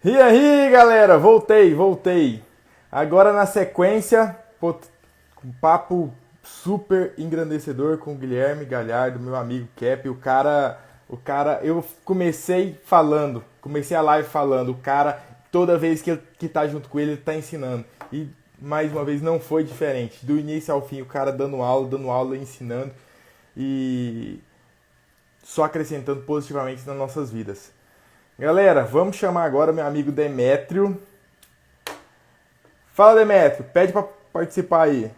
E aí, galera, voltei. Agora na sequência, pô, um papo super engrandecedor com o Guilherme Galhardo, meu amigo Cap. Eu comecei a live falando, o cara, toda vez que tá junto com ele, ele tá ensinando. E mais uma vez não foi diferente. Do início ao fim, o cara dando aula, ensinando e só acrescentando positivamente nas nossas vidas. Galera, vamos chamar agora meu amigo Demétrio. Fala, Demétrio, pede pra participar aí.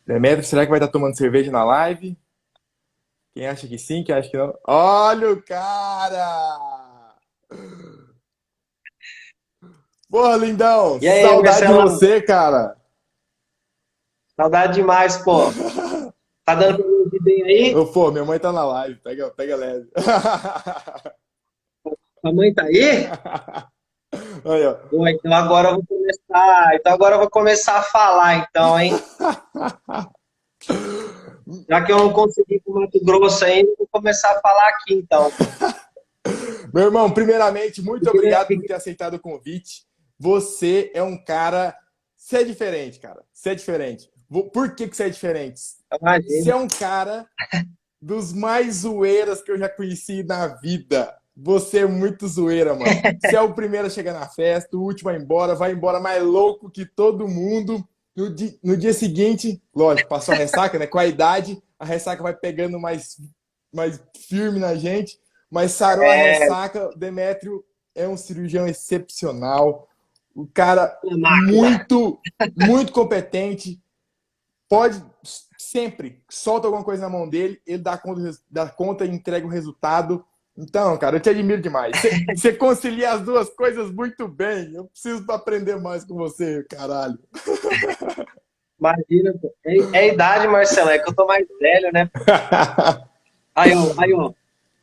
Demétrio, será que vai estar tomando cerveja na live? Quem acha que sim, quem acha que não? Olha o cara! Porra, lindão! E aí, Saudade de Marcelão? você, cara! Saudade demais, pô. Tá dando pra me ouvir bem aí? Pô, minha mãe tá na live, pega leve. A mãe tá aí? Aí, ó. Pô, então agora eu vou começar. Então agora eu vou começar a falar, então, hein? Já que eu não consegui ir pro Mato Grosso ainda, eu vou começar a falar aqui, então. Meu irmão, primeiramente, muito Porque, né, obrigado por ter aceitado o convite. Você é um cara. Você é diferente, cara. Você é diferente. Por que você é diferente? Você imagina. é um cara dos mais zoeiras que eu já conheci na vida. Você é muito zoeira, mano. Você é o primeiro a chegar na festa, o último a ir embora, vai embora mais louco que todo mundo. No dia seguinte, lógico, passou a ressaca, né? Com a idade, a ressaca vai pegando mais firme na gente. Mas sarou a É ressaca, Demétrio é um cirurgião excepcional. O cara uma máquina. muito competente, pode sempre solta alguma coisa na mão dele, ele dá conta e entrega o resultado. Então, cara, eu te admiro demais. Você concilia as duas coisas muito bem. Eu preciso aprender mais com você, caralho. Imagina, pô. É a idade, Marcelo, é que eu tô mais velho, né? Aí, ó.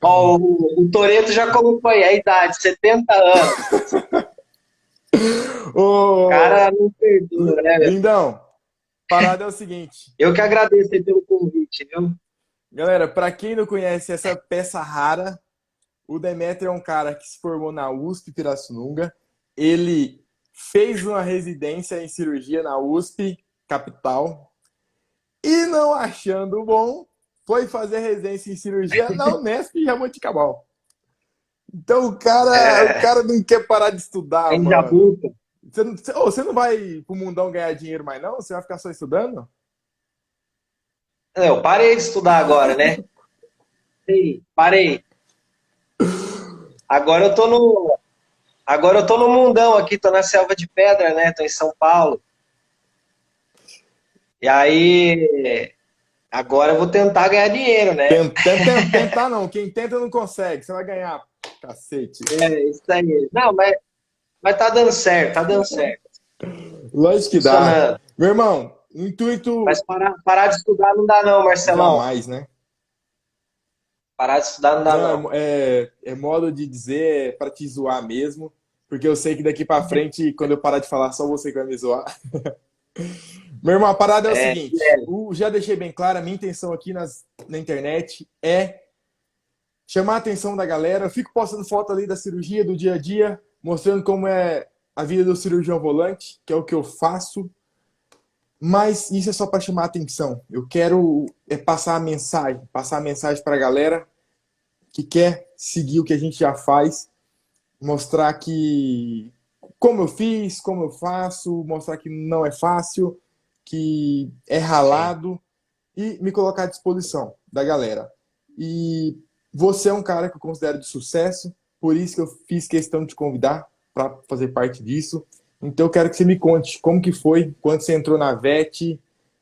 Ó, o Toreto já colocou aí, a idade, 70 anos. O Ô, cara não perdoa, né, meu? lindão, parada é o seguinte. Eu que agradeço aí pelo convite, viu? Galera, para quem não conhece essa peça rara, o Demetrio é um cara que se formou na USP Pirassununga. Ele fez uma residência em cirurgia na USP Capital. E não achando bom, foi fazer residência em cirurgia na Unesp em Jaboticabal. Então o É, cara não quer parar de estudar, em mano. Jabuta. Você não vai pro mundão ganhar dinheiro mais não? Você vai ficar só estudando? Eu parei de estudar agora, né? Parei. Agora eu tô no, agora eu tô no mundão aqui, tô na Selva de Pedra, né? Tô em São Paulo. E aí, agora eu vou tentar ganhar dinheiro, né? Tentar não, quem tenta não consegue. Você vai ganhar, cacete. É, isso aí. Não, mas tá dando certo, tá dando certo. Lógico que dá. Funcionando. Meu irmão, o intuito Mas parar de estudar não dá não, Marcelão. jamais, né? Parar de estudar não dá não. Não, é modo de dizer é pra te zoar mesmo, porque eu sei que daqui pra frente, quando eu parar de falar, só você que vai me zoar. Meu irmão, a parada é o É, seguinte, já deixei bem claro, a minha intenção aqui na internet é chamar a atenção da galera. Eu fico postando foto ali da cirurgia, do dia a dia, mostrando como é a vida do cirurgião volante, que é o que eu faço, mas isso é só para chamar a atenção. Eu quero passar a mensagem para a galera que quer seguir o que a gente já faz, mostrar que como eu fiz, como eu faço, mostrar que não é fácil, que é sim. ralado e me colocar à disposição da galera. E você é um cara que eu considero de sucesso, por isso que eu fiz questão de te convidar para fazer parte disso. Então eu quero que você me conte como que foi quando você entrou na VET,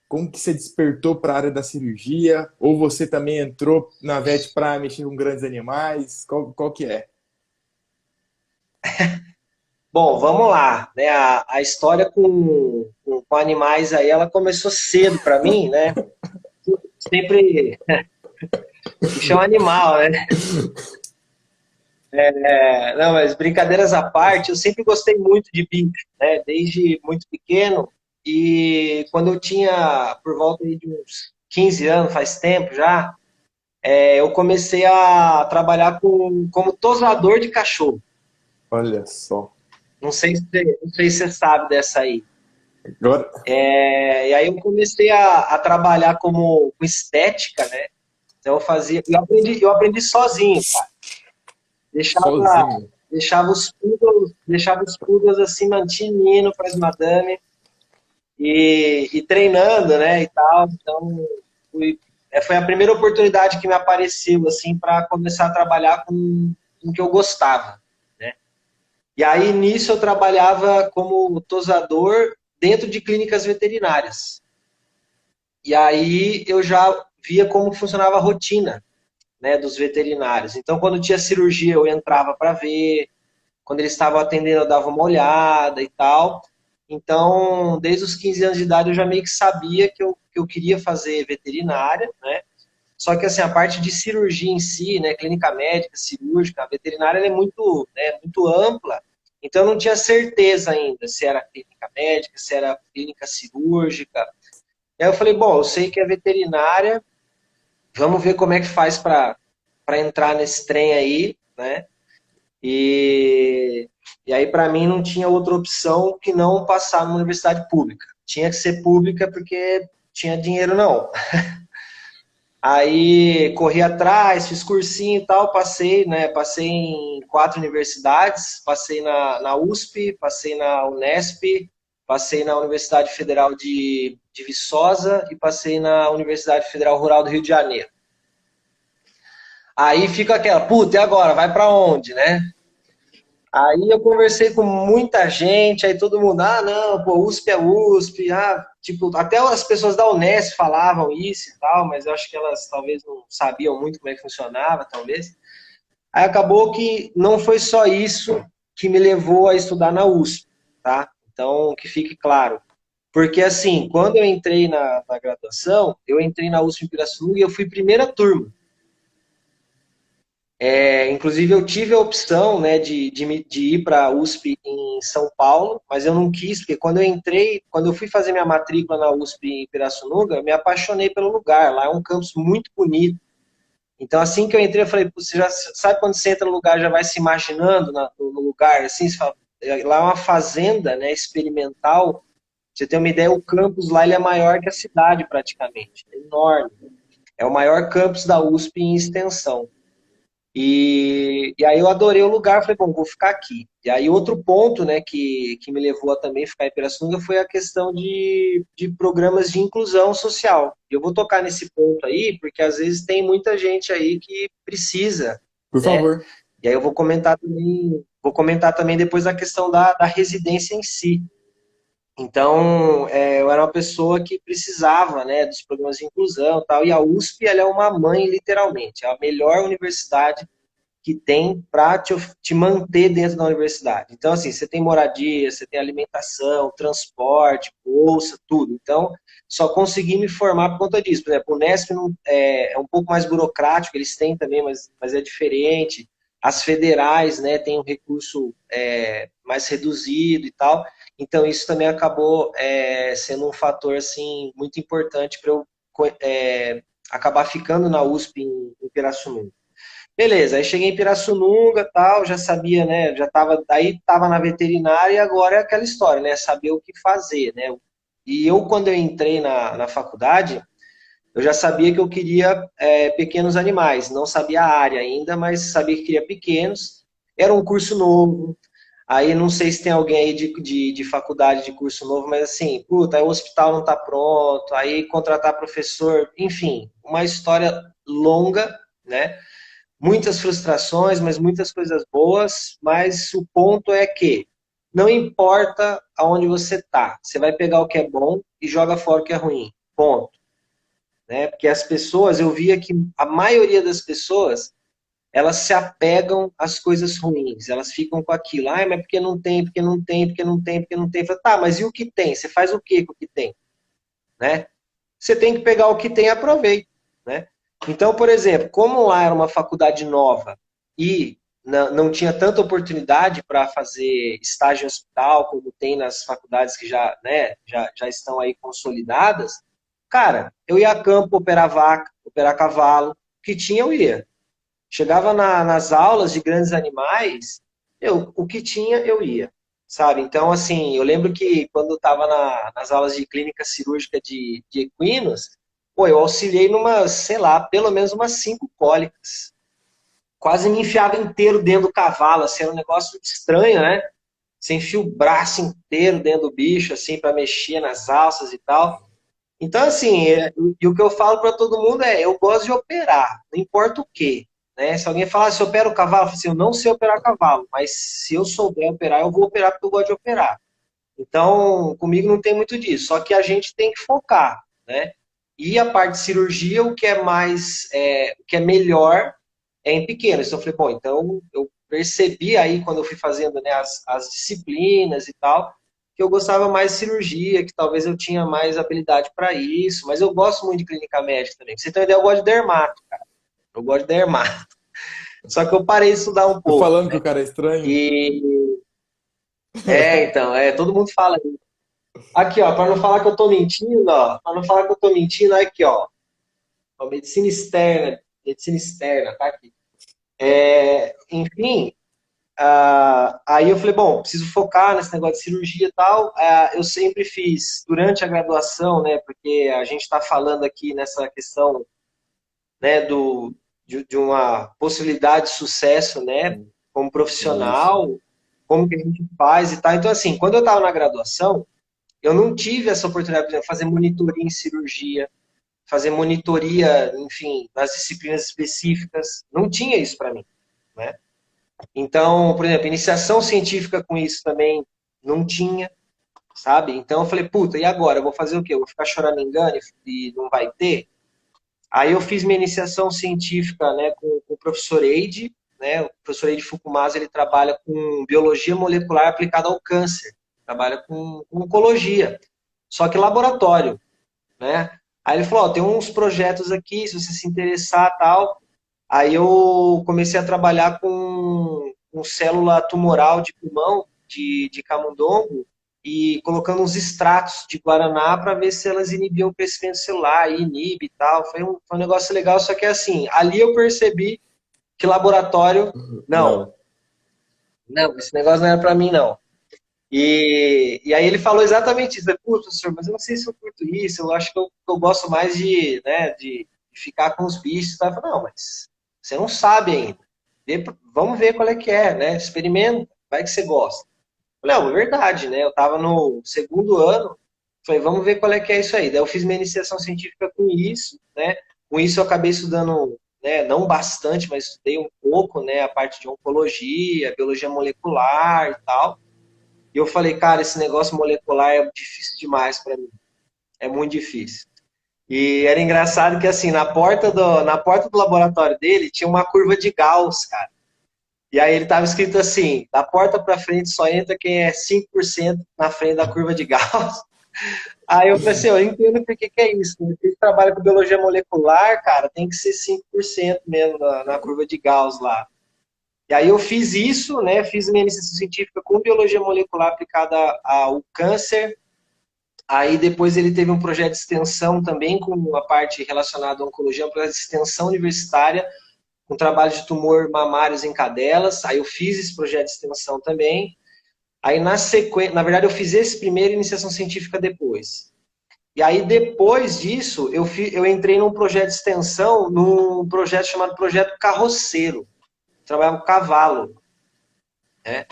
como que você despertou para a área da cirurgia, ou você também entrou na VET para mexer com grandes animais, qual que é? Bom, vamos lá, né? A história com animais aí, ela começou cedo para mim, né? Sempre bicho é um animal, né? Não, mas brincadeiras à parte, eu sempre gostei muito de bicho, né? Desde muito pequeno. e quando eu tinha por volta aí de uns 15 anos, faz tempo já, eu comecei a trabalhar como tosador de cachorro. Olha só. Não sei se você sabe dessa aí. Agora, E aí eu comecei a trabalhar com estética, né? Então eu aprendi sozinho, cara. Deixava, sozinho. deixava os poodles assim, mantinhando para as madame e treinando, né, e tal. Então, fui, foi a primeira oportunidade que me apareceu, assim, para começar a trabalhar com o que eu gostava, né? E aí, nisso, eu trabalhava como tosador dentro de clínicas veterinárias. E aí, eu já via como funcionava a rotina, né, dos veterinários. Então, quando tinha cirurgia, eu entrava para ver. Quando eles estavam atendendo, eu dava uma olhada e tal. Então, desde os 15 anos de idade, eu já meio que sabia que eu queria fazer veterinária, né? Só que, assim, a parte de cirurgia em si, né, clínica médica, cirúrgica, a veterinária ela é muito, né, muito ampla. Então, eu não tinha certeza ainda se era clínica médica, se era clínica cirúrgica. E aí eu falei, bom, eu sei que é veterinária, vamos ver como é que faz para entrar nesse trem aí, né? E aí, para mim, não tinha outra opção que não passar numa universidade pública. Tinha que ser pública porque tinha dinheiro, não. Aí, corri atrás, fiz cursinho e tal, passei, né? Passei em 4 universidades, passei na USP, passei na Unesp, passei na Universidade Federal de Viçosa e passei na Universidade Federal Rural do Rio de Janeiro. Aí fica aquela, puta, e agora? Vai para onde, né? Aí eu conversei com muita gente, aí todo mundo, ah, não, pô, USP é USP, tipo, até as pessoas da Unesp falavam isso e tal, mas eu acho que elas talvez não sabiam muito como é que funcionava, talvez. Aí acabou que não foi só isso que me levou a estudar na USP, tá? Então, que fique claro. Porque, assim, quando eu entrei na graduação, eu entrei na USP em Pirassununga e eu fui primeira turma. Inclusive, eu tive a opção, né, de ir para a USP em São Paulo, mas eu não quis, porque quando eu fui fazer minha matrícula na USP em Pirassununga, eu me apaixonei pelo lugar. Lá é um campus muito bonito. Então, assim que eu entrei, eu falei, você já sabe quando você entra no lugar, já vai se imaginando no lugar, assim, você fala, lá é uma fazenda, né, experimental. Pra você ter uma ideia, o campus lá ele é maior que a cidade, praticamente. É enorme. É o maior campus da USP em extensão. E aí eu adorei o lugar, falei, bom, vou ficar aqui. E aí outro ponto, né, que me levou a também ficar em Pirassununga foi a questão de programas de inclusão social. E eu vou tocar nesse ponto aí, porque às vezes tem muita gente aí que precisa, Por né? favor. E aí eu vou comentar também depois a questão da residência em si. Então, eu era uma pessoa que precisava, né, dos programas de inclusão e tal, e a USP, ela é uma mãe, literalmente, é a melhor universidade que tem para te manter dentro da universidade. Então, assim, você tem moradia, você tem alimentação, transporte, bolsa, tudo. Então, só consegui me formar por conta disso. Por exemplo, o Unesp é um pouco mais burocrático, eles têm também, mas é diferente. As federais, né, têm um recurso mais reduzido e tal. Então, isso também acabou sendo um fator, assim, muito importante para eu acabar ficando na USP em Pirassununga. Beleza, aí cheguei em Pirassununga, tal, já sabia, né, aí tava na veterinária e agora é aquela história, né, saber o que fazer, né. E eu, quando eu entrei na faculdade, eu já sabia que eu queria pequenos animais, não sabia a área ainda, mas sabia que queria pequenos. Era um curso novo, aí não sei se tem alguém aí de faculdade de curso novo, mas assim, puta, aí o hospital não tá pronto, aí contratar professor, enfim, uma história longa, né, muitas frustrações, mas muitas coisas boas, mas o ponto é que não importa aonde você está, você vai pegar o que é bom e joga fora o que é ruim, ponto. Né? Porque as pessoas, eu via que a maioria das pessoas, elas se apegam às coisas ruins, elas ficam com aquilo, mas porque não tem, porque não tem, porque não tem, porque não tem. Falo, tá, mas e o que tem? Você faz o que com o que tem? Né? Você tem que pegar o que tem e aproveitar. Né? Então, por exemplo, como lá era uma faculdade nova e não tinha tanta oportunidade para fazer estágio em hospital, como tem nas faculdades que já, né, já estão aí consolidadas, cara, eu ia a campo operar vaca, operar cavalo, o que tinha eu ia. Chegava nas aulas de grandes animais, o que tinha eu ia, sabe? Então, assim, eu lembro que quando eu estava nas aulas de clínica cirúrgica de equinos, pô, eu auxiliei numas, sei lá, pelo menos umas 5 cólicas. Quase me enfiava inteiro dentro do cavalo, assim, era um negócio estranho, né? Você enfia o braço inteiro dentro do bicho, assim, para mexer nas alças e tal. Então, assim, e o que eu falo para todo mundo é, eu gosto de operar, não importa o quê. Né? Se alguém falar, se opera o cavalo, eu falo assim, eu não sei operar cavalo, mas se eu souber operar, eu vou operar porque eu gosto de operar. Então, comigo não tem muito disso, só que a gente tem que focar, né? E a parte de cirurgia, o que é mais, o que é melhor é em pequenos. Então, eu falei, bom, então eu percebi aí, quando eu fui fazendo, né, as disciplinas e tal, que eu gostava mais de cirurgia, que talvez eu tinha mais habilidade para isso, mas eu gosto muito de clínica médica também. Pra você ter uma ideia, eu gosto de dermato, cara. Eu gosto de dermato. Só que eu parei de estudar um Eu pouco, falando que né? o cara é estranho. E então, todo mundo fala isso. Aqui, ó, para não falar que eu tô mentindo, ó, para não falar que eu tô mentindo, aqui, ó, medicina externa, tá aqui. Enfim, aí eu falei, bom, preciso focar nesse negócio de cirurgia e tal. Eu sempre fiz durante a graduação, né, porque a gente está falando aqui nessa questão, né, de uma possibilidade de sucesso, né, como Isso. profissional, como que a gente faz e tal. Então, assim, quando eu estava na graduação, eu não tive essa oportunidade, por exemplo, de fazer monitoria em cirurgia, fazer monitoria, enfim, nas disciplinas específicas. Não tinha isso para mim, né? Então, por exemplo, iniciação científica com isso também não tinha, sabe? Então eu falei, puta, e agora? Eu vou fazer o quê? Eu vou ficar choramingando e não vai ter? Aí eu fiz minha iniciação científica, né, com o professor Eide, né? O professor Eide Fukumasa, ele trabalha com biologia molecular aplicada ao câncer, trabalha com oncologia, só que laboratório, né? Aí ele falou, ó, tem uns projetos aqui, se você se interessar, tal. Aí eu comecei a trabalhar com célula tumoral de pulmão, de camundongo, e colocando uns extratos de guaraná para ver se elas inibiam o crescimento celular, e inibe e tal. Foi um negócio legal, só que assim, ali eu percebi que laboratório, não, Não. não, esse negócio não era para mim, não. E aí ele falou exatamente isso. Pô, professor, mas eu não sei se eu curto isso, eu acho que eu gosto mais de, né, de ficar com os bichos. Tá? Eu falei, não, mas você não sabe ainda. Vamos ver qual é que é, né? Experimenta, vai que você gosta. Eu falei, não, é verdade, né? Eu estava no segundo ano, falei, vamos ver qual é que é isso aí. Daí eu fiz minha iniciação científica com isso, né? Com isso eu acabei estudando, né, não bastante, mas estudei um pouco, né, a parte de oncologia, biologia molecular e tal. E eu falei, cara, esse negócio molecular é difícil demais para mim. É muito difícil. E era engraçado que, assim, na porta do laboratório dele tinha uma curva de Gauss, cara. E aí ele tava escrito assim, da porta para frente só entra quem é 5% na frente da curva de Gauss. Aí eu falei assim, eu entendo por que é isso. Né? Quem trabalha com biologia molecular, cara, tem que ser 5% mesmo na curva de Gauss lá. E aí eu fiz isso, né? Fiz minha iniciação científica com biologia molecular aplicada ao câncer. Aí depois ele teve um projeto de extensão também com a parte relacionada à oncologia, um projeto de extensão universitária com trabalho de tumor mamários em cadelas. Aí eu fiz esse projeto de extensão também. Aí na sequência, na verdade eu fiz esse primeiro e iniciação científica depois. E aí depois disso eu entrei num projeto de extensão, num projeto chamado Projeto Carroceiro. Trabalhava com cavalo, né?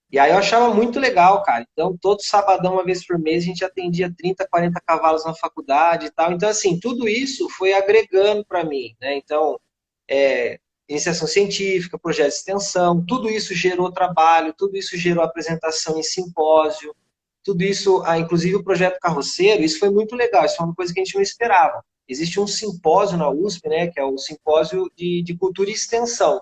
E aí eu achava muito legal, cara. Então, todo sabadão, uma vez por mês, a gente atendia 30, 40 cavalos na faculdade e tal. Então, assim, tudo isso foi agregando para mim, né? Então, iniciação científica, projeto de extensão, tudo isso gerou trabalho, tudo isso gerou apresentação em simpósio, tudo isso, inclusive o projeto Carroceiro, isso foi muito legal, isso foi uma coisa que a gente não esperava. Existe um simpósio na USP, né, que é o Simpósio de Cultura e Extensão.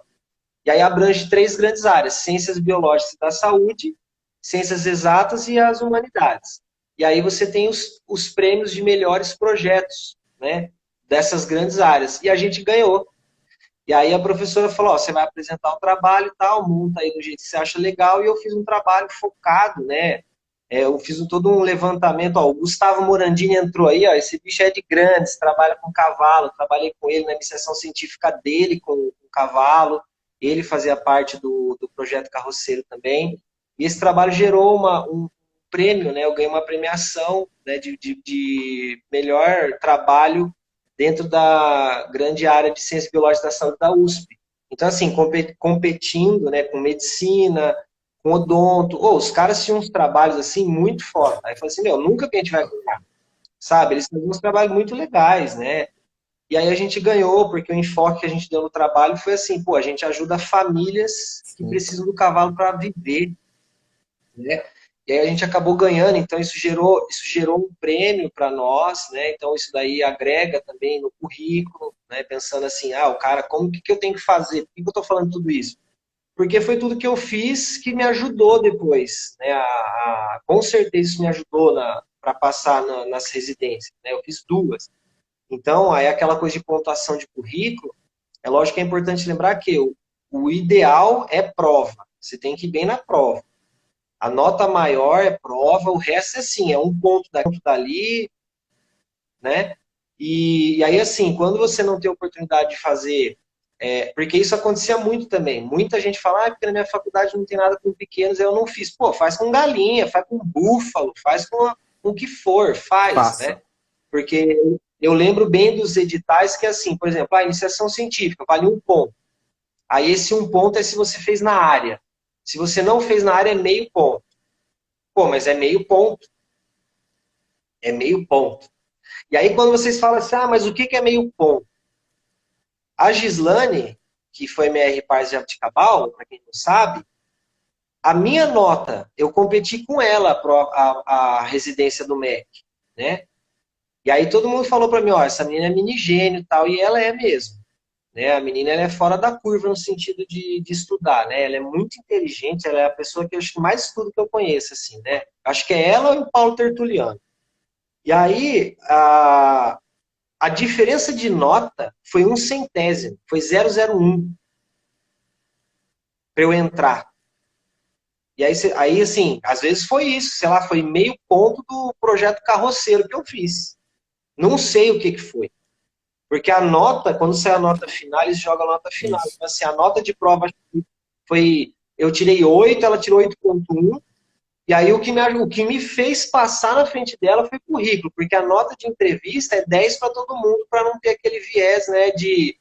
E aí abrange 3 grandes áreas: ciências biológicas e da saúde, ciências exatas e as humanidades. E aí você tem os prêmios de melhores projetos, né, dessas grandes áreas. E a gente ganhou. E aí a professora falou, ó, você vai apresentar o trabalho e tal, monta aí do jeito que você acha legal, e eu fiz um trabalho focado, né? Eu fiz todo um levantamento, ó, o Gustavo Morandini entrou aí, ó, esse bicho é de grandes, trabalha com cavalo, trabalhei com ele na iniciação científica dele com cavalo, ele fazia parte do projeto carroceiro também, e esse trabalho gerou um prêmio, né? Eu ganhei uma premiação, né, de melhor trabalho dentro da grande área de ciências biológicas da saúde da USP. Então, assim, competindo, né, com medicina, com odonto. Os caras tinham uns trabalhos, assim, muito foda. Aí eu falei assim, meu, nunca que a gente vai ganhar, sabe? Eles faziam uns trabalhos muito legais, né? E aí a gente ganhou, porque o enfoque que a gente deu no trabalho foi assim, pô, a gente ajuda famílias que Sim. precisam do cavalo para viver, né? E aí a gente acabou ganhando, então isso gerou um prêmio para nós, né? Então isso daí agrega também no currículo, né? Pensando assim, o cara, como que eu tenho que fazer? Por que eu estou falando tudo isso? Porque foi tudo que eu fiz que me ajudou depois, né? Com certeza isso me ajudou para passar nas residências, né? Eu fiz duas. Então, aí aquela coisa de pontuação de currículo, é lógico que é importante lembrar que o ideal é prova. Você tem que ir bem na prova. A nota maior é prova, o resto é assim, é um ponto dali, né? E aí, assim, quando você não tem oportunidade de fazer, porque isso acontecia muito também. Muita gente fala, porque na minha faculdade não tem nada com pequenos, eu não fiz. Pô, faz com galinha, faz com búfalo, faz com o que for, faz, né? Faça. Porque eu lembro bem dos editais que, assim, por exemplo, a iniciação científica vale um ponto. Aí esse um ponto é se você fez na área. Se você não fez na área, é meio ponto. Pô, mas é meio ponto. É meio ponto. E aí, quando vocês falam assim, mas o que é meio ponto? A Gislane, que foi MR Pars de Jabuticabal, para quem não sabe, a minha nota, eu competi com ela a residência do MEC, né? E aí todo mundo falou para mim, ó, essa menina é mini gênio e tal, e ela é mesmo. Né? A menina ela é fora da curva no sentido de estudar, né? Ela é muito inteligente, ela é a pessoa que eu acho que mais estudo que eu conheço, assim, né? Acho que é ela e o Paulo Tertuliano. E aí, a diferença de nota foi um centésimo, foi 0,01 para eu entrar. E aí, assim, às vezes foi isso, sei lá, foi meio ponto do projeto carroceiro que eu fiz. Não sei o que foi. Porque a nota, quando sai a nota final, eles jogam a nota final. Isso. Então, assim, a nota de prova foi. Eu tirei 8, ela tirou 8,1. E aí o que me fez passar na frente dela foi currículo, porque a nota de entrevista é 10 para todo mundo, para não ter aquele viés, né, de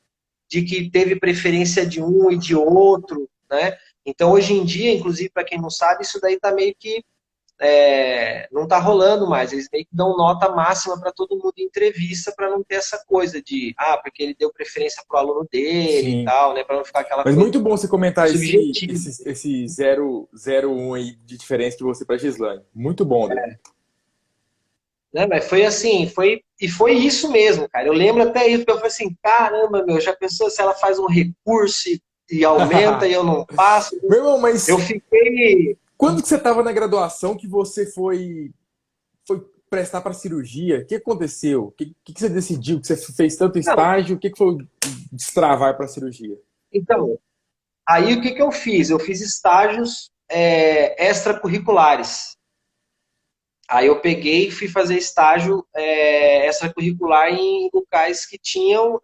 que teve preferência de um e de outro, né? Então, hoje em dia, inclusive, para quem não sabe, isso daí está meio que não está rolando mais. Eles meio que dão nota máxima para todo mundo em entrevista para não ter essa coisa de, porque ele deu preferência para o aluno dele e Sim. tal, né? Para não ficar aquela Mas coisa muito bom você comentar subjetiva. esse 0,01 aí de diferença de você para Gislane. Muito bom, André. Né? Mas foi assim, foi isso mesmo, cara. Eu lembro até isso, porque eu falei assim, caramba, meu, já pensou se ela faz um recurso e aumenta e eu não passo? Meu irmão, mas Eu fiquei. quando que você estava na graduação que você foi prestar para cirurgia? O que aconteceu? O que você decidiu? Que você fez tanto Não, estágio? O que foi destravar para cirurgia? então, aí o que eu fiz? Eu fiz estágios extracurriculares. Aí eu peguei e fui fazer estágio extracurricular em locais que tinham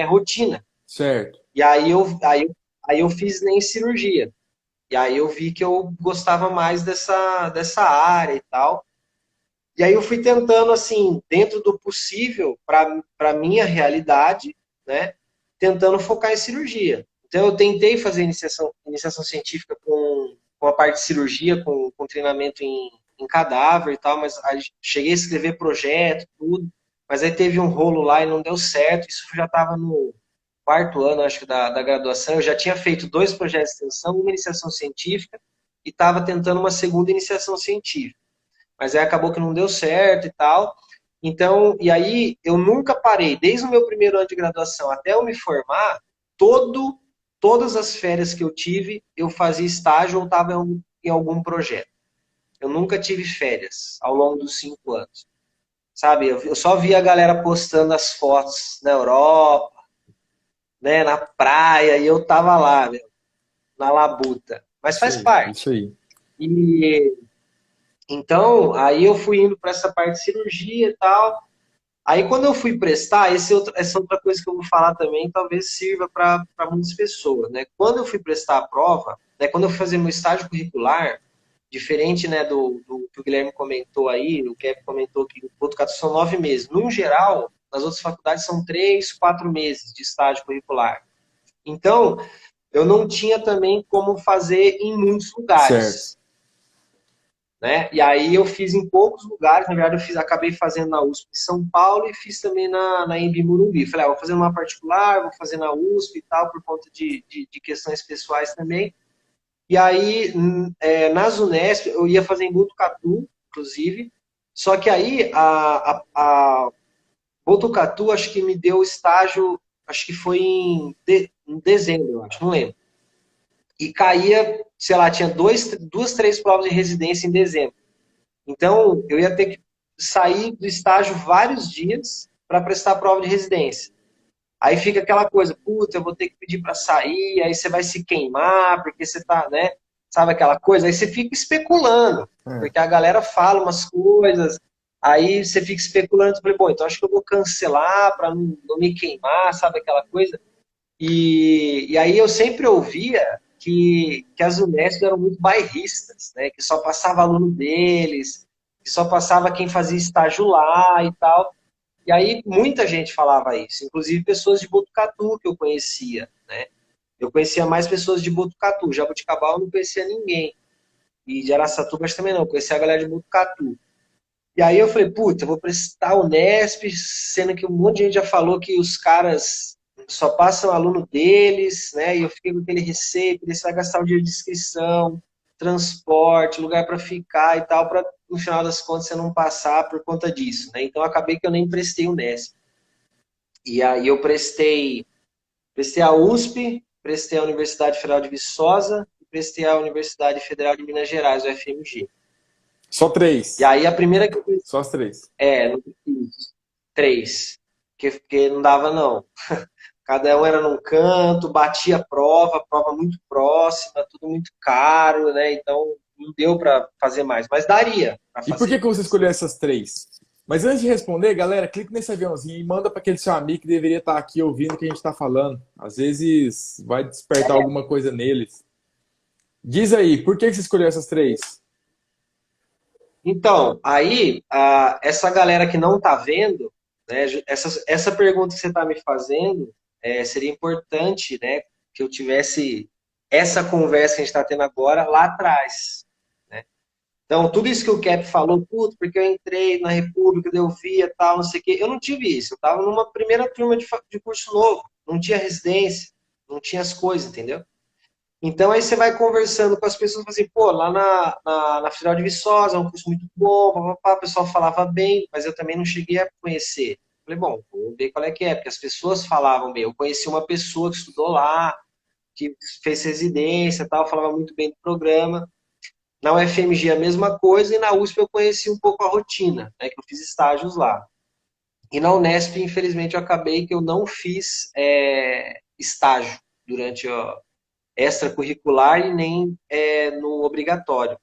rotina. Certo. E aí eu fiz nem cirurgia. E aí eu vi que eu gostava mais dessa área e tal. E aí eu fui tentando, assim, dentro do possível, para minha realidade, né? Tentando focar em cirurgia. Então eu tentei fazer iniciação científica com a parte de cirurgia, com treinamento em cadáver e tal, mas aí cheguei a escrever projeto, tudo, mas aí teve um rolo lá e não deu certo. Isso já estava no quarto ano, acho que, da graduação. Eu já tinha feito 2 projetos de extensão, uma iniciação científica, e estava tentando uma segunda iniciação científica. Mas aí acabou que não deu certo e tal. Então, e aí eu nunca parei, desde o meu primeiro ano de graduação até eu me formar, todas as férias que eu tive, eu fazia estágio ou estava em algum projeto. Eu nunca tive férias ao longo dos 5 anos. Sabe, eu só via a galera postando as fotos na Europa, né, na praia, e eu tava lá, meu, na labuta. Mas Isso faz aí, parte. isso aí. E então, aí eu fui indo para essa parte de cirurgia e tal. Aí quando eu fui prestar, essa outra coisa que eu vou falar também, talvez sirva para muitas pessoas, né? Quando eu fui prestar a prova, né, quando eu fui fazer meu estágio curricular, diferente, né, do que o Guilherme comentou aí, o Kevin comentou que o Botucatu são 9 meses. No geral, nas outras faculdades são 3, 4 meses de estágio curricular. Então, eu não tinha também como fazer em muitos Certo. lugares, né? E aí eu fiz em poucos lugares, na verdade acabei fazendo na USP de São Paulo e fiz também na Embi Morumbi. Falei, vou fazer uma particular, vou fazer na USP e tal, por conta de questões pessoais também. E aí, nas Unesp, eu ia fazer em Botucatu, inclusive, só que aí a Botucatu, acho que me deu estágio, acho que foi em dezembro, eu acho, não lembro. E caía, sei lá, tinha duas, três provas de residência em dezembro. Então, eu ia ter que sair do estágio vários dias para prestar a prova de residência. Aí fica aquela coisa, puta, eu vou ter que pedir para sair, aí você vai se queimar, porque você tá, né? Sabe aquela coisa? Aí você fica especulando, É. porque a galera fala umas coisas, aí você fica especulando, eu falei, bom, então acho que eu vou cancelar para não me queimar, sabe aquela coisa? E aí eu sempre ouvia que as Unesp eram muito bairristas, né? Que só passava aluno deles, que só passava quem fazia estágio lá e tal. E aí muita gente falava isso, inclusive pessoas de Botucatu que eu conhecia, né? Eu conhecia mais pessoas de Botucatu, Jaboticabal eu não conhecia ninguém. E de Araçatuba também não, eu conhecia a galera de Botucatu. E aí eu falei, puta, eu vou prestar o Unesp, sendo que um monte de gente já falou que os caras só passam aluno deles, né? E eu fiquei com aquele receio, que você vai gastar o dinheiro de inscrição, transporte, lugar para ficar e tal, para no final das contas você não passar por conta disso, né? Então acabei que eu nem prestei o Unesp. E aí eu prestei a USP, prestei a Universidade Federal de Viçosa e prestei a Universidade Federal de Minas Gerais, o FMG. Só E três. aí a primeira que eu Só as três. não fiz 3, porque não dava não. Cada um era num canto, batia a prova muito próxima, tudo muito caro, né? Então não deu para fazer mais, mas daria para E por que fazer. que você escolheu essas três? Mas antes de responder, galera, clique nesse aviãozinho e manda para aquele seu amigo que deveria estar aqui ouvindo o que a gente está falando. Às vezes vai despertar alguma coisa neles. Diz aí, por que que você escolheu essas três? Então, aí, essa galera que não está vendo, né, essa pergunta que você está me fazendo, seria importante, né, que eu tivesse essa conversa que a gente está tendo agora lá atrás. Né? Então, tudo isso que o Cap falou, puto, porque eu entrei na República, eu via tal, não sei o quê, eu não tive isso. Eu estava numa primeira turma de curso novo, não tinha residência, não tinha as coisas, entendeu? Então aí você vai conversando com as pessoas, assim, pô, lá na Federal de Viçosa, é um curso muito bom, papapá, o pessoal falava bem, mas eu também não cheguei a conhecer. Falei, bom, vou ver qual é que é, porque as pessoas falavam bem. Eu conheci uma pessoa que estudou lá, que fez residência e tal, falava muito bem do programa. Na UFMG a mesma coisa, e na USP eu conheci um pouco a rotina, né, que eu fiz estágios lá. E na Unesp, infelizmente, eu acabei que eu não fiz estágio durante extracurricular e nem no obrigatório.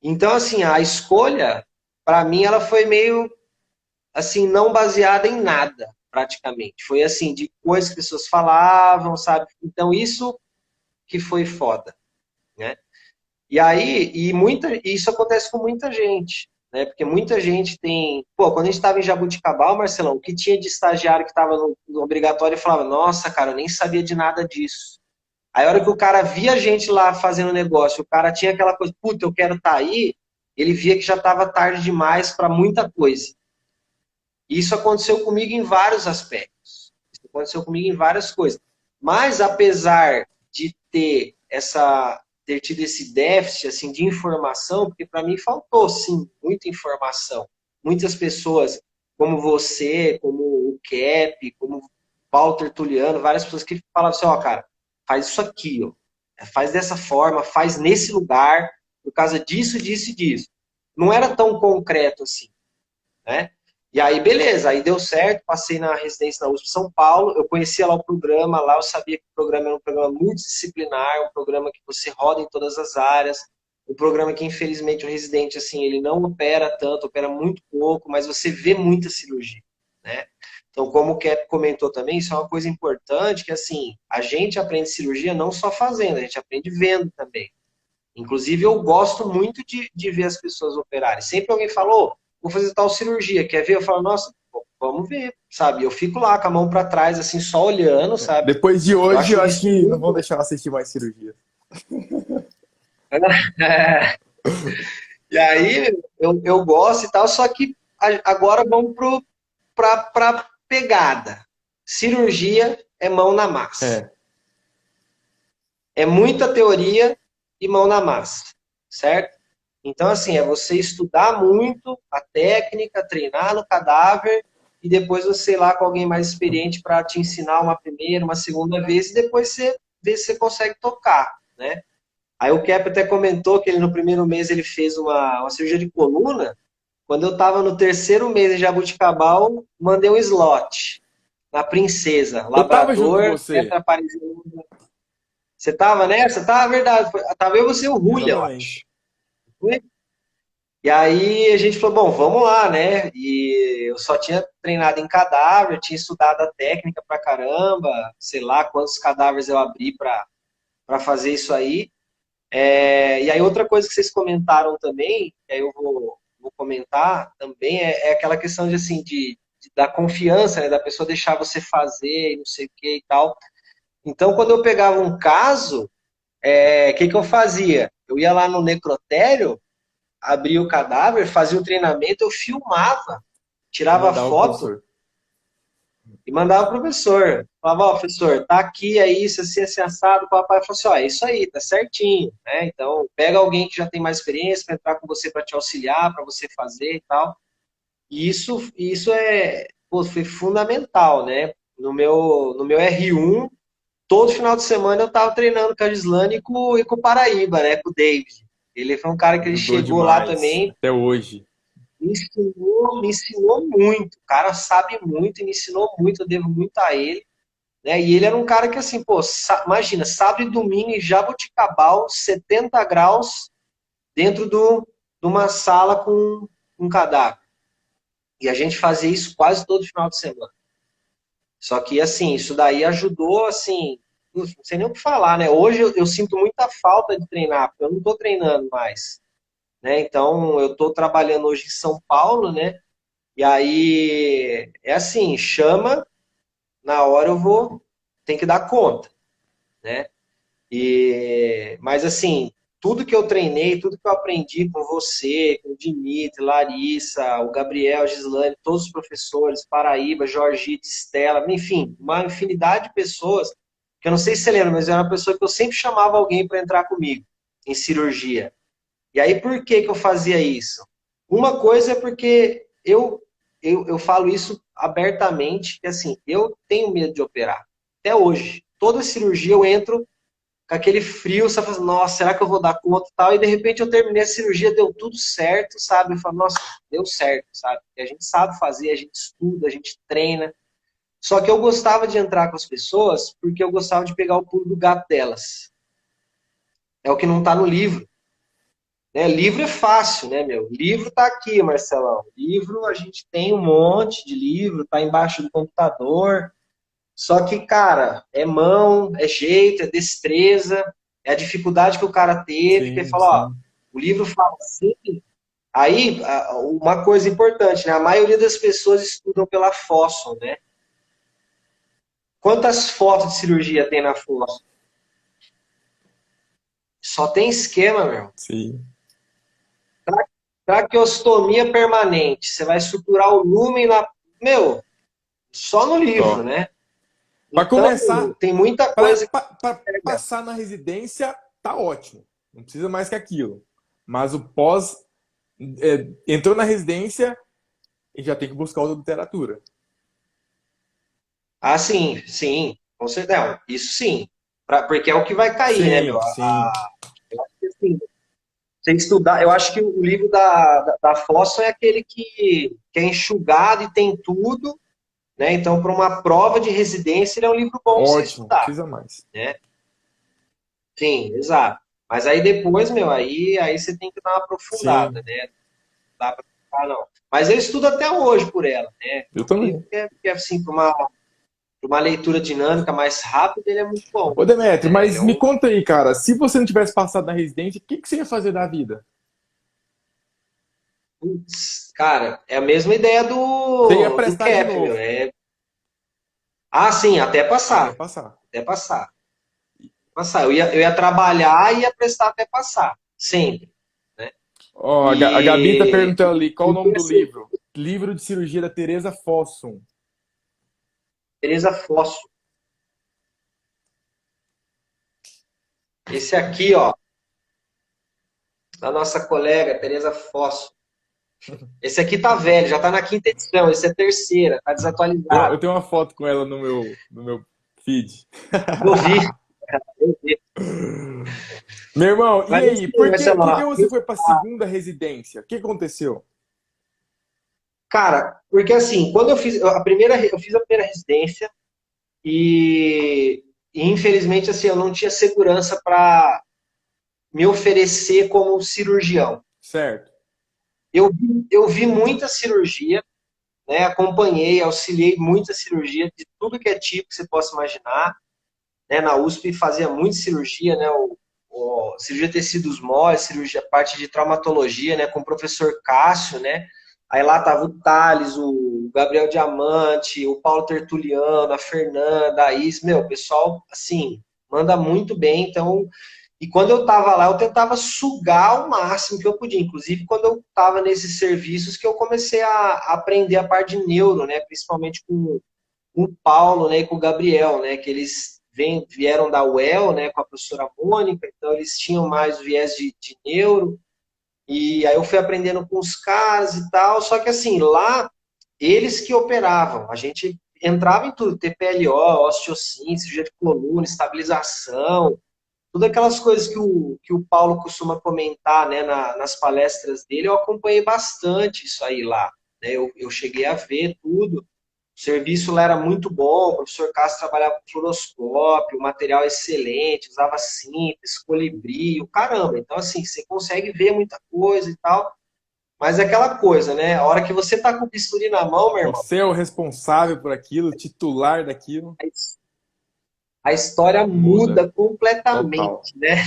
Então, assim, a escolha, para mim, ela foi meio, assim, não baseada em nada, praticamente. Foi, assim, de coisas que as pessoas falavam, sabe? Então, isso que foi foda, né? E aí, isso acontece com muita gente, né? Porque muita gente tem... Pô, quando a gente estava em Jabuticabal, Marcelão, o que tinha de estagiário que estava no obrigatório, eu falava, nossa, cara, eu nem sabia de nada disso. Aí a hora que o cara via a gente lá fazendo negócio, o cara tinha aquela coisa, puta, eu quero estar aí, ele via que já estava tarde demais para muita coisa. E isso aconteceu comigo em vários aspectos. Isso aconteceu comigo em várias coisas. Mas apesar de ter tido esse déficit assim de informação, porque para mim faltou sim muita informação. Muitas pessoas como você, como o Cap, como o Paulo Tertuliano, várias pessoas que falavam assim, ó, cara, faz isso aqui, ó. Faz dessa forma, faz nesse lugar, por causa disso, disso e disso. Não era tão concreto assim, né? E aí, beleza, aí deu certo, passei na residência na USP São Paulo, eu conhecia lá o programa, lá eu sabia que o programa era um programa multidisciplinar, um programa que você roda em todas as áreas, um programa que, infelizmente, o residente, assim, ele não opera tanto, opera muito pouco, mas você vê muita cirurgia, né? Então, como o Cap comentou também, isso é uma coisa importante, que, assim, a gente aprende cirurgia não só fazendo, a gente aprende vendo também. Inclusive, eu gosto muito de ver as pessoas operarem. Sempre alguém falou, vou fazer tal cirurgia, quer ver? Eu falo, nossa, vamos ver, sabe? Eu fico lá com a mão para trás, assim, só olhando, sabe? Depois de Eu hoje, eu acho acho isso que não vão muito. deixar eu assistir mais cirurgia. E aí, eu gosto e tal, só que agora vamos para pegada. Cirurgia é mão na massa. É. É muita teoria e mão na massa, certo? Então, assim, é você estudar muito a técnica, treinar no cadáver e depois você ir lá com alguém mais experiente para te ensinar uma primeira, uma segunda vez e depois você vê se você consegue tocar, né? Aí o Cap até comentou que ele no primeiro mês ele fez uma cirurgia de coluna. Quando eu estava no terceiro mês em Jabuticabal, mandei um slot na Princesa, Eu tava junto com Labrador, você. tetraparesia. Você tava nessa? Tá, verdade. Tava eu, você e o Rulha, eu Exatamente. acho. E aí a gente falou, bom, vamos lá, né? E eu só tinha treinado em cadáver, tinha estudado a técnica pra caramba, sei lá quantos cadáveres eu abri pra fazer isso aí. E aí outra coisa que vocês comentaram também, que aí eu vou comentar também, é aquela questão de assim, da confiança, né? Da pessoa deixar você fazer e não sei o que e tal. Então, quando eu pegava um caso, o que eu fazia? Eu ia lá no necrotério, abria o cadáver, fazia o treinamento, eu filmava, E tirava mandava o foto professor. e mandava pro professor. Falava, ó, professor, tá aqui, é isso, assim, assim, assado. O papai falou assim, ó, é isso aí, tá certinho, né? Então, pega alguém que já tem mais experiência para entrar com você para te auxiliar, para você fazer e tal. E isso pô, foi fundamental, né? No meu R1, todo final de semana eu tava treinando com a Gislane e com o Paraíba, né? Com o David. Ele foi um cara que ele Ajudou chegou lá demais. também. Até hoje. Me ensinou muito. O cara sabe muito e me ensinou muito, eu devo muito a ele. Né? E ele era um cara que, assim, pô, imagina, sábado e domingo em Jaboticabal, 70 graus, dentro de uma sala com um cadáver. E a gente fazia isso quase todo final de semana. Só que, assim, isso daí ajudou, assim, não sei nem o que falar, né? Hoje eu sinto muita falta de treinar, porque eu não estou treinando mais. Né? Então, eu estou trabalhando hoje em São Paulo, né? E aí, é assim, chama, na hora eu vou, tem que dar conta, né? Mas assim, tudo que eu treinei, tudo que eu aprendi com você, com o Dimitri, Larissa, o Gabriel, a Gislane, todos os professores, Paraíba, Jorgito, Estela, enfim, uma infinidade de pessoas, que eu não sei se você lembra, mas era uma pessoa que eu sempre chamava alguém para entrar comigo em cirurgia. E aí, por que que eu fazia isso? Uma coisa é porque eu falo isso abertamente, que assim, eu tenho medo de operar. Até hoje. Toda cirurgia eu entro com aquele frio, você fala, nossa, será que eu vou dar conta e tal? E de repente eu terminei a cirurgia, deu tudo certo, sabe? Eu falo, nossa, deu certo, sabe? E a gente sabe fazer, a gente estuda, a gente treina. Só que eu gostava de entrar com as pessoas porque eu gostava de pegar o pulo do gato delas. É o que não está no livro. Né? Livro é fácil, né, meu? Livro tá aqui, Marcelão. Livro, a gente tem um monte de livro, tá embaixo do computador. Só que, cara, é mão, é jeito, é destreza, é a dificuldade que o cara teve, que ele Sim, fala, ó, sim. o livro fala assim. Aí, uma coisa importante, né? A maioria das pessoas estudam pela fóssil, né? Quantas fotos de cirurgia tem na fóssil? Só tem esquema, meu. Sim. Traqueostomia permanente. Você vai suturar o lúmen na. Meu, só no livro, Só. né? Para Então, começar, tem muita para coisa que pega. passar na residência, tá ótimo. Não precisa mais que aquilo. Mas o pós entrou na residência e já tem que buscar outra literatura. Ah, sim, sim, com certeza. Não, isso sim. Porque é o que vai cair, né, meu? Sim, sim. Eu acho que, assim, você estudar, eu acho que o livro da Fosson é aquele que é enxugado e tem tudo, né? Então, para uma prova de residência, ele é um livro bom para você Ótimo, não estudar, precisa mais. né? Sim, exato. Mas aí depois, meu, aí você tem que dar uma aprofundada, Sim, né? Não dá para ficar, não. Mas eu estudo até hoje por ela, né? eu É um livro também. que é assim, pra uma leitura dinâmica mais rápida, ele é muito bom, Ô, Demetrio, né? Ele mas é me um, conta aí, cara, se você não tivesse passado na residência, o que que você ia fazer da vida? putz, cara, é a mesma ideia Você ia do prestar de CAP, meu. novo, Sim, até passar. até passar, passar. Eu ia trabalhar e ia prestar até passar, sempre, né? Ó, a Gabi tá E, perguntando ali, qual o nome e do assim, livro? Livro de cirurgia da Teresa Fossum. Teresa Fosso, esse aqui, ó, da nossa colega Teresa Fosso. Esse aqui tá velho, já tá na quinta edição, esse é terceira, tá Eu desatualizado. tenho uma foto com ela no meu feed. Eu vi, eu vi. Meu irmão, e Mas aí, assim, por que Marcelo, você foi para a segunda residência? O que aconteceu? cara, porque assim, quando eu fiz eu fiz a primeira residência e infelizmente assim, eu não tinha segurança para me oferecer como cirurgião. Certo. Eu vi muita cirurgia, né? Acompanhei, auxiliei muita cirurgia de tudo que é tipo que você possa imaginar, né? Na USP fazia muita cirurgia, né? Cirurgia de tecidos moles, cirurgia, parte de traumatologia, né? Com o professor Cássio, né? Aí lá tava o Thales, o Gabriel Diamante, o Paulo Tertuliano, a Fernanda, a Is, meu, o pessoal, assim, manda muito bem, então. E quando eu estava lá, eu tentava sugar o máximo que eu podia. Inclusive, quando eu estava nesses serviços, que eu comecei a aprender a parte de neuro, né? Principalmente com o Paulo, né? E com o Gabriel, né? Que eles vieram da UEL, né? Com a professora Mônica, então eles tinham mais o viés de neuro. E aí eu fui aprendendo com os caras e tal. Só que assim, lá, eles que operavam. A gente entrava em tudo, TPLO, osteossíntese, cirurgia de coluna, estabilização, todas aquelas coisas que o Paulo costuma comentar, né, nas palestras dele, eu acompanhei bastante isso aí lá. Né? Eu cheguei a ver tudo. O serviço lá era muito bom, o professor Castro trabalhava com fluoroscópio, o material excelente, usava simples, colibri, o caramba. Então, assim, você consegue ver muita coisa e tal, mas é aquela coisa, né? A hora que você tá com o bisturi na mão, meu irmão, Você é o responsável por aquilo, titular daquilo. a história Muda. muda completamente, Total. né?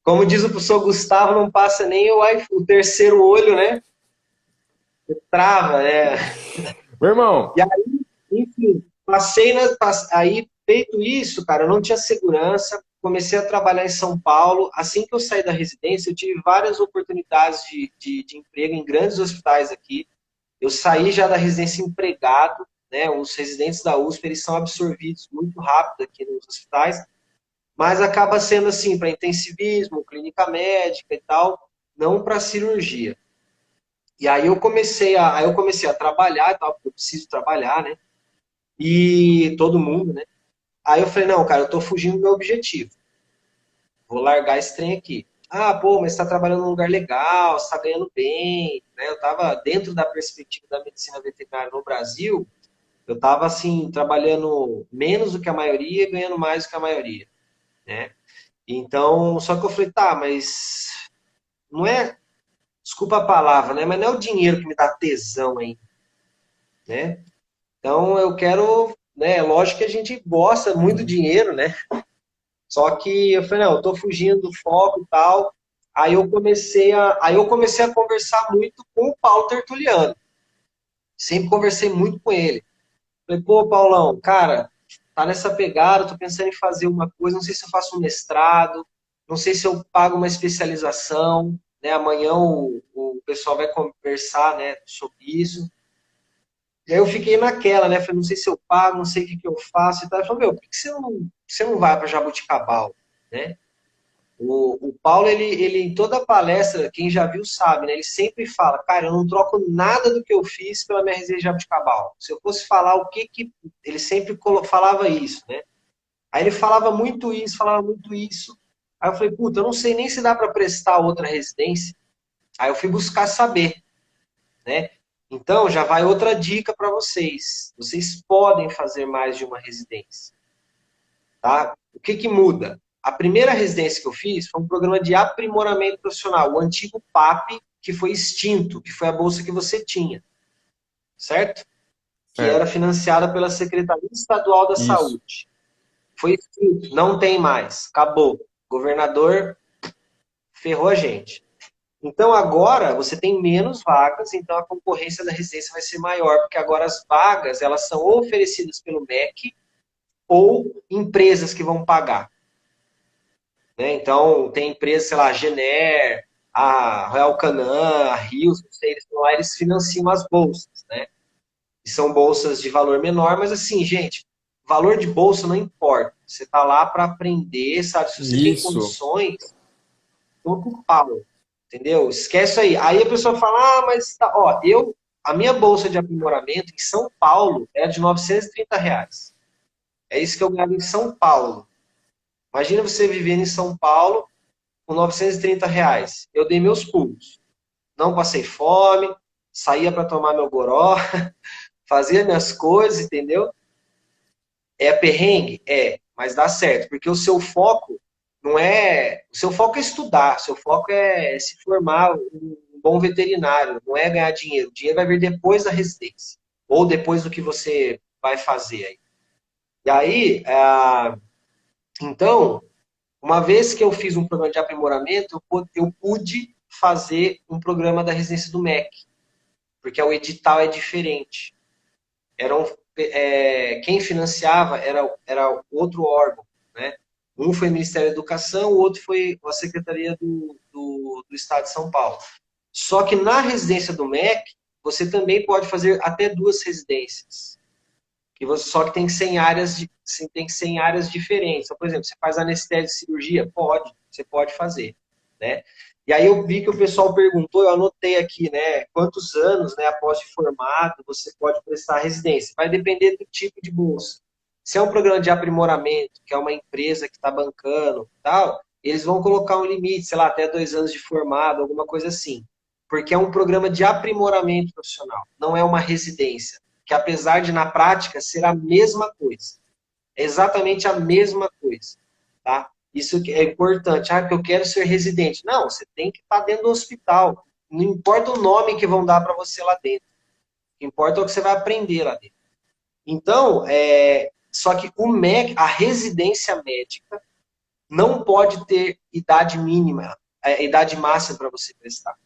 Como diz o professor Gustavo, não passa nem o terceiro olho, né? Trava, né? Meu irmão, E aí, enfim, aí, feito isso, cara, eu não tinha segurança, comecei a trabalhar em São Paulo. Assim que eu saí da residência, eu tive várias oportunidades de emprego em grandes hospitais aqui. Eu saí já da residência empregado, né? Os residentes da USP, eles são absorvidos muito rápido aqui nos hospitais, mas acaba sendo assim, para intensivismo, clínica médica e tal, não para cirurgia. E aí eu comecei a trabalhar e tal, porque eu preciso trabalhar, né? E todo mundo, né? Aí eu falei, não, cara, eu tô fugindo do meu objetivo. Vou largar esse trem aqui. Ah, pô, mas você tá trabalhando num lugar legal, você tá ganhando bem, né? Eu tava dentro da perspectiva da medicina veterinária no Brasil, eu tava assim, trabalhando menos do que a maioria e ganhando mais do que a maioria, né? Então, só que eu falei, tá, mas não é, desculpa a palavra, né? Mas não é o dinheiro que me dá tesão aí, né? Então eu quero, né? Lógico que a gente gosta muito do uhum. dinheiro, né? Só que eu falei, não, eu tô fugindo do foco e tal. Aí eu comecei a conversar muito com o Paulo Tertuliano. Sempre conversei muito com ele. Falei, pô, Paulão, cara, tá nessa pegada, tô pensando em fazer uma coisa, não sei se eu faço um mestrado, não sei se eu pago uma especialização, né? Amanhã o pessoal vai conversar, né, sobre isso. E aí eu fiquei naquela, né? Falei, não sei se eu pago, não sei o que que eu faço e tal. Ele falou, meu, por que você não vai para Jabuticabal, né? O Paulo, ele em toda palestra, quem já viu sabe, né? Ele sempre fala, cara, eu não troco nada do que eu fiz pela minha resenha de Jabuticabal. Se eu fosse falar o que que... Ele sempre falava isso, né? Aí ele falava muito isso, falava muito isso. Aí eu falei, puta, eu não sei nem se dá para prestar outra residência. Aí eu fui buscar saber, né? Então, já vai outra dica para vocês. Vocês podem fazer mais de uma residência, tá? O que que muda? A primeira residência que eu fiz foi um programa de aprimoramento profissional, o antigo PAP, que foi extinto, que foi a bolsa que você tinha, certo? Que era Certo. financiada pela Secretaria Estadual da Isso. Saúde. Foi extinto, não tem mais, acabou. O governador ferrou a gente. Então agora você tem menos vagas, então a concorrência da residência vai ser maior, porque agora as vagas elas são oferecidas pelo MEC ou empresas que vão pagar. Né? Então tem empresas, sei lá, a Gener, a Royal Canin, a Rios, não sei, eles, lá, eles financiam as bolsas, né? E são bolsas de valor menor, mas assim, gente, valor de bolsa não importa. Você está lá para aprender, sabe? Se você tem Isso. condições, todo pau, entendeu? Esquece aí. Aí a pessoa fala, ah, mas tá, ó, a minha bolsa de aprimoramento em São Paulo é de R$ 930. É isso que eu ganho em São Paulo. Imagina você vivendo em São Paulo com R$ 930. Eu dei meus pulos. Não passei fome, saía para tomar meu goró, fazia minhas coisas, entendeu? É perrengue? É, mas dá certo, porque o seu foco não é. O seu foco é estudar, o seu foco é se formar um bom veterinário, não é ganhar dinheiro. O dinheiro vai vir depois da residência, ou depois do que você vai fazer aí. E aí, então, uma vez que eu fiz um programa de aprimoramento, eu pude fazer um programa da residência do MEC, porque o edital é diferente. Quem financiava era outro órgão, né? Um foi o Ministério da Educação, o outro foi a Secretaria do Estado de São Paulo. Só que na residência do MEC, você também pode fazer até 2 residências. Só que tem que ser em áreas diferentes. Então, por exemplo, você faz anestesia e cirurgia? Pode, você pode fazer, né? E aí eu vi que o pessoal perguntou, eu anotei aqui, né? Quantos anos, né, após de formado, você pode prestar residência? Vai depender do tipo de bolsa. Se é um programa de aprimoramento, que é uma empresa que está bancando, tal, eles vão colocar um limite, sei lá, até 2 anos de formado, alguma coisa assim. Porque é um programa de aprimoramento profissional, não é uma residência. Que apesar de, na prática, ser a mesma coisa. É exatamente a mesma coisa, tá? Isso é importante. Ah, que eu quero ser residente. Não, você tem que estar dentro do hospital. Não importa o nome que vão dar para você lá dentro. O que importa é o que você vai aprender lá dentro. Então, só que o MEC, a residência médica, não pode ter idade mínima, idade máxima para você prestar.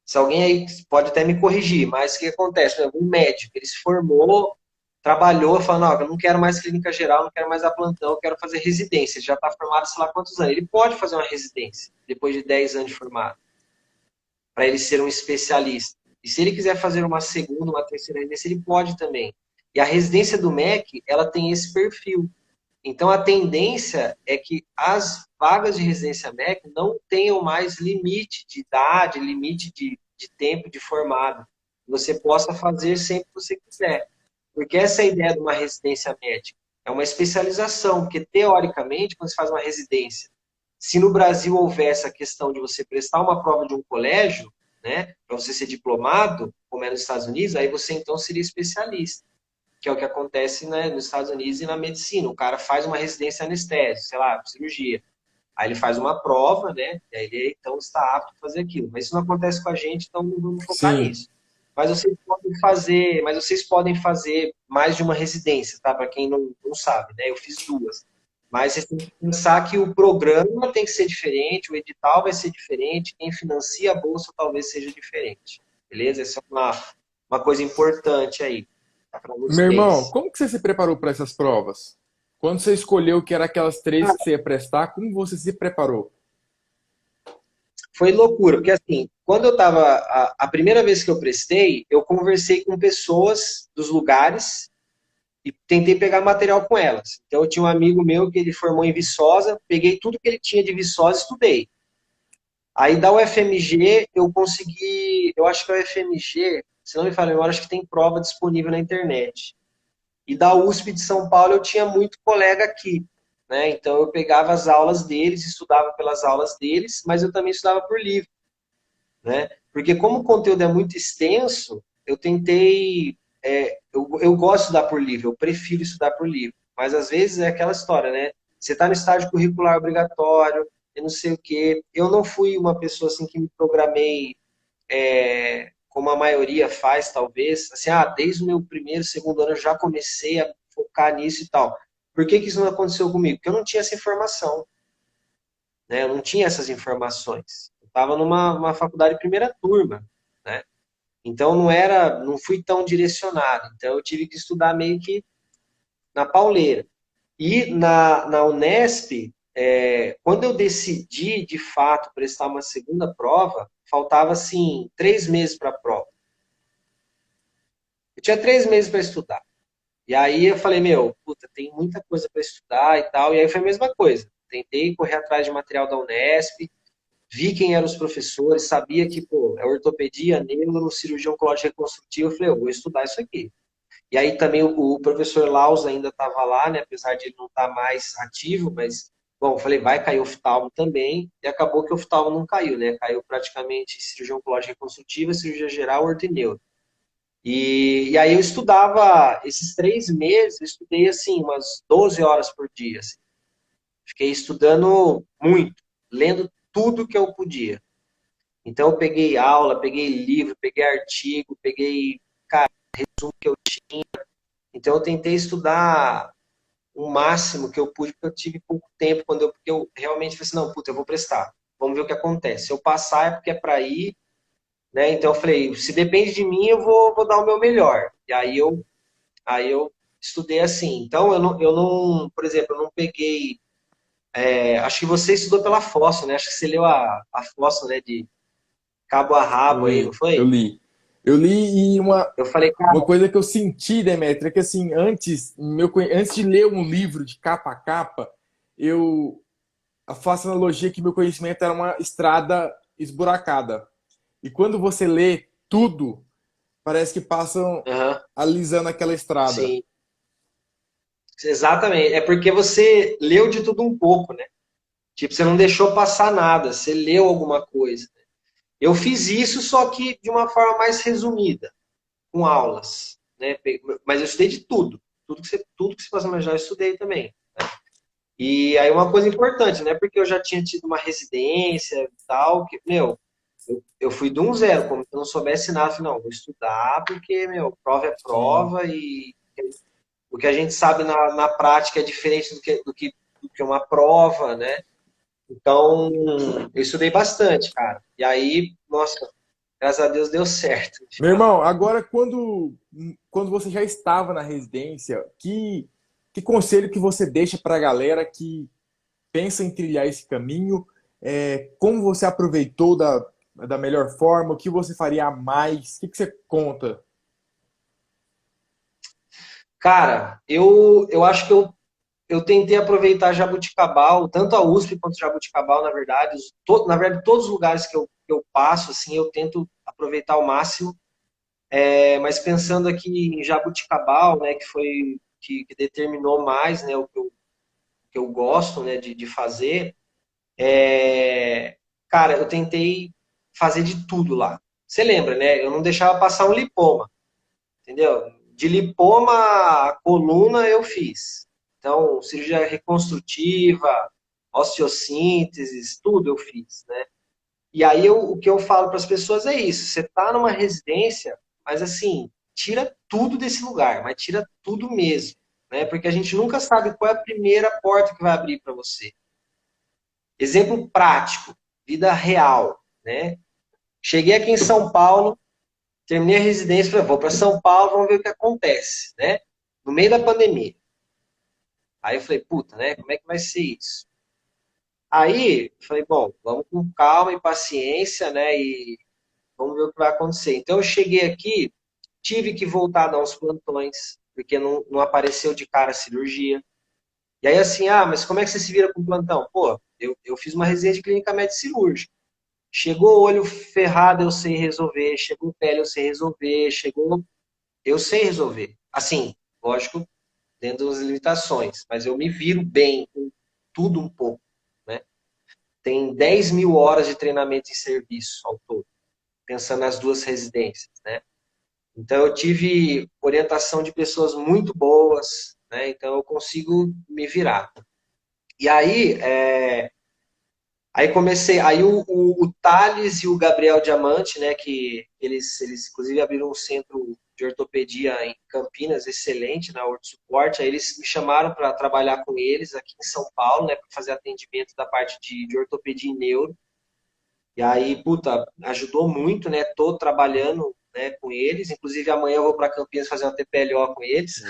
Se alguém aí pode até me corrigir, mas o que acontece? Um médico, ele se formou, trabalhou, falou, não, eu não quero mais clínica geral, não quero mais a plantão, eu quero fazer residência. Ele já está formado, sei lá quantos anos. Ele pode fazer uma residência, depois de 10 anos de formado, para ele ser um especialista. E se ele quiser fazer uma segunda, uma terceira residência, ele pode também. E a residência do MEC, ela tem esse perfil. Então, a tendência é que as vagas de residência MEC não tenham mais limite de idade, limite de tempo de formado. Você possa fazer sempre que você quiser. Porque essa é a ideia de uma residência médica. É uma especialização, porque, teoricamente, quando você faz uma residência, se no Brasil houvesse a questão de você prestar uma prova de um colégio, né, para você ser diplomado, como é nos Estados Unidos, aí você, então, seria especialista, que é o que acontece, né, nos Estados Unidos e na medicina. O cara faz uma residência anestésica, sei lá, cirurgia. Aí ele faz uma prova, né, e aí ele então está apto a fazer aquilo. Mas isso não acontece com a gente, então não vamos focar Sim. nisso. Mas vocês podem fazer mais de uma residência, tá? Para quem não sabe, né? Eu fiz 2. Mas vocês têm que pensar que o programa tem que ser diferente, o edital vai ser diferente, quem financia a bolsa talvez seja diferente. Beleza? Essa é uma coisa importante aí para Meu irmão, vocês. como que você se preparou para essas provas? Quando você escolheu que era aquelas 3 que você ia prestar, como você se preparou? Foi loucura, porque assim, quando eu estava, a primeira vez que eu prestei, eu conversei com pessoas dos lugares e tentei pegar material com elas. Então eu tinha um amigo meu que ele formou em Viçosa, peguei tudo que ele tinha de Viçosa e estudei. Aí da UFMG eu consegui, eu acho que a UFMG, se não me falha, eu acho que tem prova disponível na internet. E da USP de São Paulo eu tinha muito colega aqui, né? Então eu pegava as aulas deles, estudava pelas aulas deles, mas eu também estudava por livro, né? Porque como o conteúdo é muito extenso, eu tentei... eu gosto de estudar por livro, eu prefiro estudar por livro. Mas às vezes é aquela história, né? Você está no estágio curricular obrigatório, eu não sei o quê. Eu não fui uma pessoa assim que me programei como a maioria faz, talvez. Assim, desde o meu primeiro, segundo ano eu já comecei a focar nisso e tal. Por que que isso não aconteceu comigo? Porque eu não tinha essa informação, né? Eu não tinha essas informações. Eu estava numa faculdade de primeira turma, né? Então não fui tão direcionado. Então eu tive que estudar meio que na pauleira. E na Unesp, quando eu decidi de fato prestar uma segunda prova, faltava assim 3 meses para a prova. Eu tinha 3 meses para estudar. E aí eu falei, meu, puta, tem muita coisa para estudar e tal. E aí foi a mesma coisa. Tentei correr atrás de material da Unesp, vi quem eram os professores, sabia que, pô, é ortopedia, neuro, cirurgia oncológica reconstrutiva. Eu falei, eu vou estudar isso aqui. E aí também o professor Laus ainda estava lá, né? Apesar de ele não estar mais ativo, mas, bom, eu falei, vai cair oftalmo também. E acabou que o oftalmo não caiu, né? Caiu praticamente cirurgia oncológica reconstrutiva, cirurgia geral, orto e neuro. E aí eu estudava, esses 3 meses, eu estudei assim, umas 12 horas por dia. Assim. Fiquei estudando muito, lendo tudo que eu podia. Então eu peguei aula, peguei livro, peguei artigo, peguei, cara, resumo que eu tinha. Então eu tentei estudar o máximo que eu pude, porque eu tive pouco tempo, porque eu realmente falei assim, não, puta, eu vou prestar. Vamos ver o que acontece. Se eu passar é porque é para ir, né? Então eu falei, se depende de mim, eu vou dar o meu melhor. E aí eu estudei assim. Então, eu não, por exemplo, eu não peguei. Acho que você estudou pela Fosso, né? Acho que você leu a Fosso, né? De cabo a rabo aí, não Eu foi? li. Eu li e Eu falei, cara, uma coisa que eu senti, Demetrio, é que assim, antes de ler um livro de capa a capa, eu faço analogia que meu conhecimento era uma estrada esburacada. E quando você lê tudo, parece que passam aham, alisando aquela estrada. sim, exatamente. É porque você leu de tudo um pouco, né? Tipo, você não deixou passar nada, você leu alguma coisa. Eu fiz isso, só que de uma forma mais resumida, com aulas, né? Mas eu estudei de tudo. Tudo que você possa imaginar, eu estudei também. E aí uma coisa importante, né? Porque eu já tinha tido uma residência e tal, que, meu, eu fui de um zero, como se eu não soubesse nada. Falei, não, vou estudar porque, meu, prova é Sim. prova e o que a gente sabe na prática é diferente do que uma prova, né? Então, eu estudei bastante, cara. E aí, nossa, graças a Deus deu certo. Meu irmão, agora quando você já estava na residência, que conselho que você deixa para a galera que pensa em trilhar esse caminho? Como você aproveitou da melhor forma? O que você faria a mais? O que você conta? Cara, eu acho que eu tentei aproveitar Jabuticabal, tanto a USP quanto Jabuticabal, na verdade. Na verdade, todos os lugares que eu passo, assim, eu tento aproveitar ao máximo. Mas pensando aqui em Jabuticabal, né, que foi que determinou mais, né, o que eu gosto, né, de fazer, cara, eu tentei fazer de tudo lá. Você lembra, né? Eu não deixava passar um lipoma, entendeu? De lipoma a coluna eu fiz. Então, cirurgia reconstrutiva, osteossíntese, tudo eu fiz, né? E aí o que eu falo para as pessoas é isso: você está numa residência, mas assim, tira tudo desse lugar, mas tira tudo mesmo, né? Porque a gente nunca sabe qual é a primeira porta que vai abrir para você. Exemplo prático, vida real, né? Cheguei aqui em São Paulo, terminei a residência, falei, vou para São Paulo, vamos ver o que acontece, né? No meio da pandemia. Aí eu falei, puta, né? Como é que vai ser isso? Aí, falei, bom, vamos com calma e paciência, né? E vamos ver o que vai acontecer. Então, eu cheguei aqui, tive que voltar a dar uns plantões, porque não apareceu de cara a cirurgia. E aí, assim, mas como é que você se vira com plantão? Pô, eu fiz uma residência de clínica médica cirúrgica. Chegou o olho ferrado, eu sei resolver. Chegou pele, eu sei resolver. Chegou, eu sei resolver. Assim, lógico, dentro das limitações, mas eu me viro bem. tudo um pouco, né? Tem 10 mil horas de treinamento em serviço ao todo, pensando nas duas residências, né? Então, eu tive orientação de pessoas muito boas, né? Então, eu consigo me virar. E aí, aí comecei, aí o Thales e o Gabriel Diamante, né, que eles inclusive abriram um centro de ortopedia em Campinas, excelente, na Orto Suporte, aí eles me chamaram para trabalhar com eles aqui em São Paulo, né, para fazer atendimento da parte de ortopedia e neuro. E aí, puta, ajudou muito, né, tô trabalhando, né, com eles, inclusive amanhã eu vou para Campinas fazer uma TPLO com eles.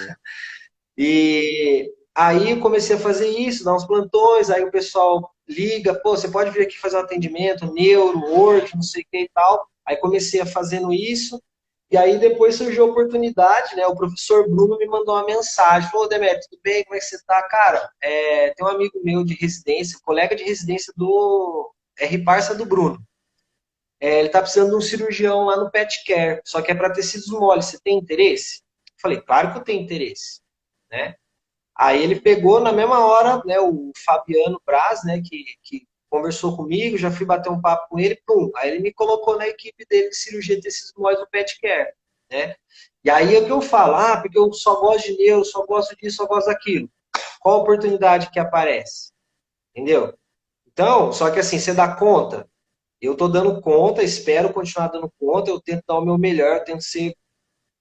E aí eu comecei a fazer isso, dar uns plantões, aí o pessoal liga, pô, você pode vir aqui fazer um atendimento, neuro, orto, não sei o que e tal. Aí comecei a fazendo isso, e aí depois surgiu a oportunidade, né? O professor Bruno me mandou uma mensagem, falou, Demetrio, tudo bem? Como é que você tá? Cara, tem um amigo meu de residência, colega de residência do Parça do Bruno. Ele tá precisando de um cirurgião lá no Pet Care, só que é para tecidos moles, você tem interesse? Eu falei, claro que eu tenho interesse, né? Aí ele pegou na mesma hora, né, o Fabiano Braz, né, que conversou comigo, já fui bater um papo com ele, pum. Aí ele me colocou na equipe dele de cirurgia de tecidos moles do Pet Care, né? E aí é o que eu falo, porque eu só gosto de neuro, só gosto disso, só gosto daquilo. Qual a oportunidade que aparece? Entendeu? Então, só que assim, você dá conta? Eu tô dando conta, espero continuar dando conta, eu tento dar o meu melhor, eu tento ser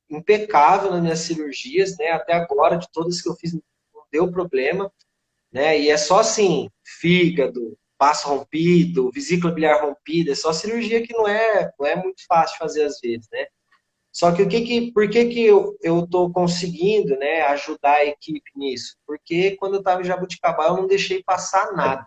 impecável nas minhas cirurgias, né? Até agora, de todas que eu fiz, não deu problema, né? E é só assim, fígado, baço rompido, vesícula biliar rompida, é só cirurgia que não é muito fácil de fazer às vezes, né? Só que por que eu tô conseguindo, né, ajudar a equipe nisso? Porque quando eu estava em Jabuticabal, eu não deixei passar nada.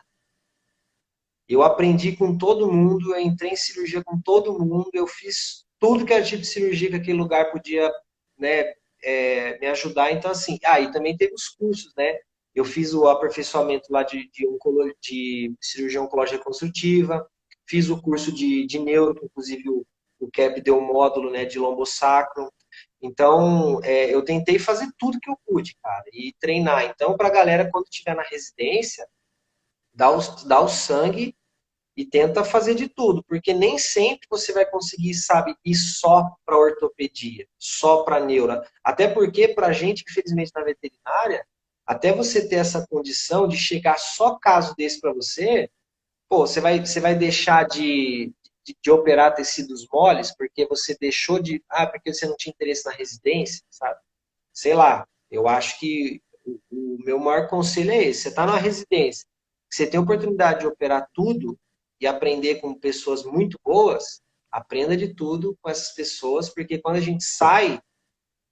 Eu aprendi com todo mundo, eu entrei em cirurgia com todo mundo, eu fiz tudo que era tipo de cirurgia que aquele lugar podia, né, me ajudar. Então, assim, e também teve os cursos, né? Eu fiz o aperfeiçoamento lá de cirurgia oncológica reconstrutiva, fiz o curso de neuro, que inclusive o CAP deu um módulo, né, de lombosacro. Então, eu tentei fazer tudo que eu pude, cara, e treinar. Então, para a galera, quando estiver na residência, dá o sangue e tenta fazer de tudo, porque nem sempre você vai conseguir, sabe, ir só para ortopedia, só para neuro. Até porque, para a gente, infelizmente, na veterinária, até você ter essa condição de chegar só caso desse para você, pô, você vai deixar de operar tecidos moles porque você deixou de. Porque você não tinha interesse na residência, sabe? Sei lá, eu acho que o meu maior conselho é esse: você está na residência, você tem a oportunidade de operar tudo e aprender com pessoas muito boas, aprenda de tudo com essas pessoas, porque quando a gente sai,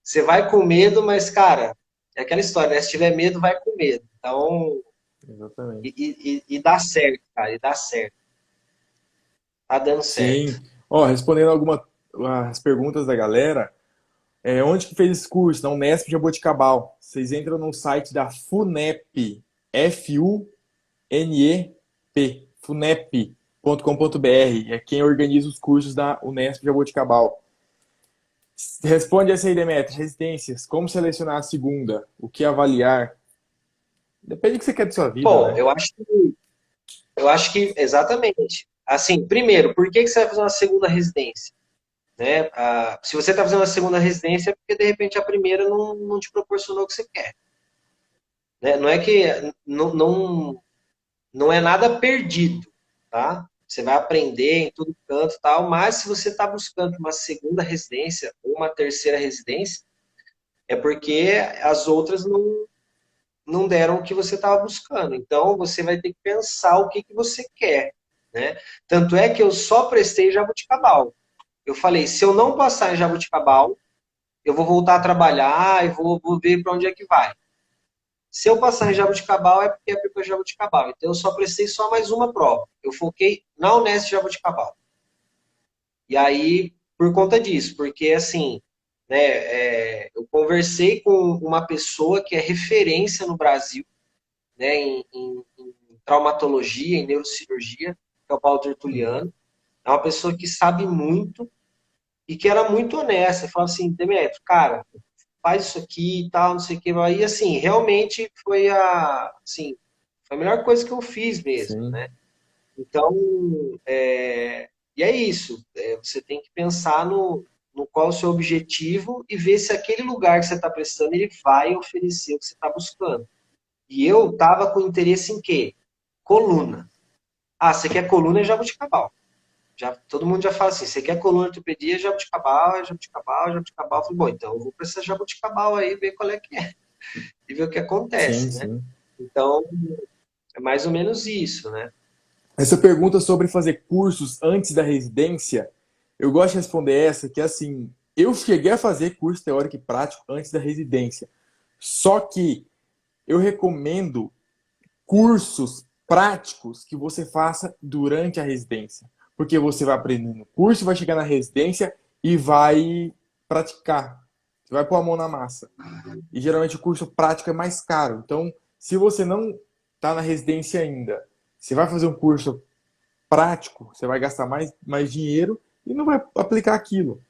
você vai com medo, mas, cara, é aquela história, né? Se tiver medo, vai com medo. Então, Exatamente. e dá certo, cara, e dá certo. Tá dando certo. Sim. Ó, respondendo algumas as perguntas da galera, onde que fez esse curso? Na Unesp Jaboticabal. Vocês entram no site da FUNEP, FUNEP, funep.com.br. É quem organiza os cursos da Unesp Jaboticabal. Responde essa aí, Demetrio. Residências. Como selecionar a segunda? O que avaliar? Depende do que você quer de sua vida, Bom, né? eu acho que exatamente. Assim, primeiro, por que que você vai fazer uma segunda residência? Né? Se você está fazendo a segunda residência, é porque de repente a primeira não te proporcionou o que você quer. Né? Não é que não é nada perdido, tá? Você vai aprender em todo canto e tal, mas se você está buscando uma segunda residência ou uma terceira residência, é porque as outras não deram o que você estava buscando. Então você vai ter que pensar o que você quer, né? Tanto é que eu só prestei Jabuticabal. Eu falei, se eu não passar em Jabuticabal, eu vou voltar a trabalhar e vou ver para onde é que vai. Se eu passar em Jabuticabal, é porque é para Jabuticabal. Então, eu só prestei só mais uma prova. Eu foquei na Unesp Jabuticabal. E aí, por conta disso, porque assim, né, eu conversei com uma pessoa que é referência no Brasil, né, em traumatologia, em neurocirurgia, que é o Paulo Tertuliano. É uma pessoa que sabe muito e que era muito honesta. Falava assim, Demetrio, cara, faz isso aqui e tal, não sei o que. E assim, realmente foi assim, Foi a melhor coisa que eu fiz mesmo, Sim, né? Então, e é isso. Você tem que pensar no qual é o seu objetivo e ver se aquele lugar que você está prestando ele vai oferecer o que você está buscando. E eu estava com interesse em quê? Coluna. Ah, você quer coluna é jabuticabal. Já, todo mundo já fala assim, você quer coluna ortopedia, jabuticabal, é jabuticabal, é jabuticabal. Eu falei, bom, então eu vou para essa jabuticabal aí, ver qual é que é. E ver o que sim, acontece, né? sim. Então, é mais ou menos isso, né? Essa pergunta sobre fazer cursos antes da residência, eu gosto de responder essa, que é assim, eu cheguei a fazer curso teórico e prático antes da residência. Só que eu recomendo cursos práticos que você faça durante a residência. Porque você vai aprender no curso, vai chegar na residência e vai praticar. Você vai pôr a mão na massa. E geralmente o curso prático é mais caro. Então, se você não está na residência ainda, você vai fazer um curso prático, você vai gastar mais dinheiro e não vai aplicar aquilo.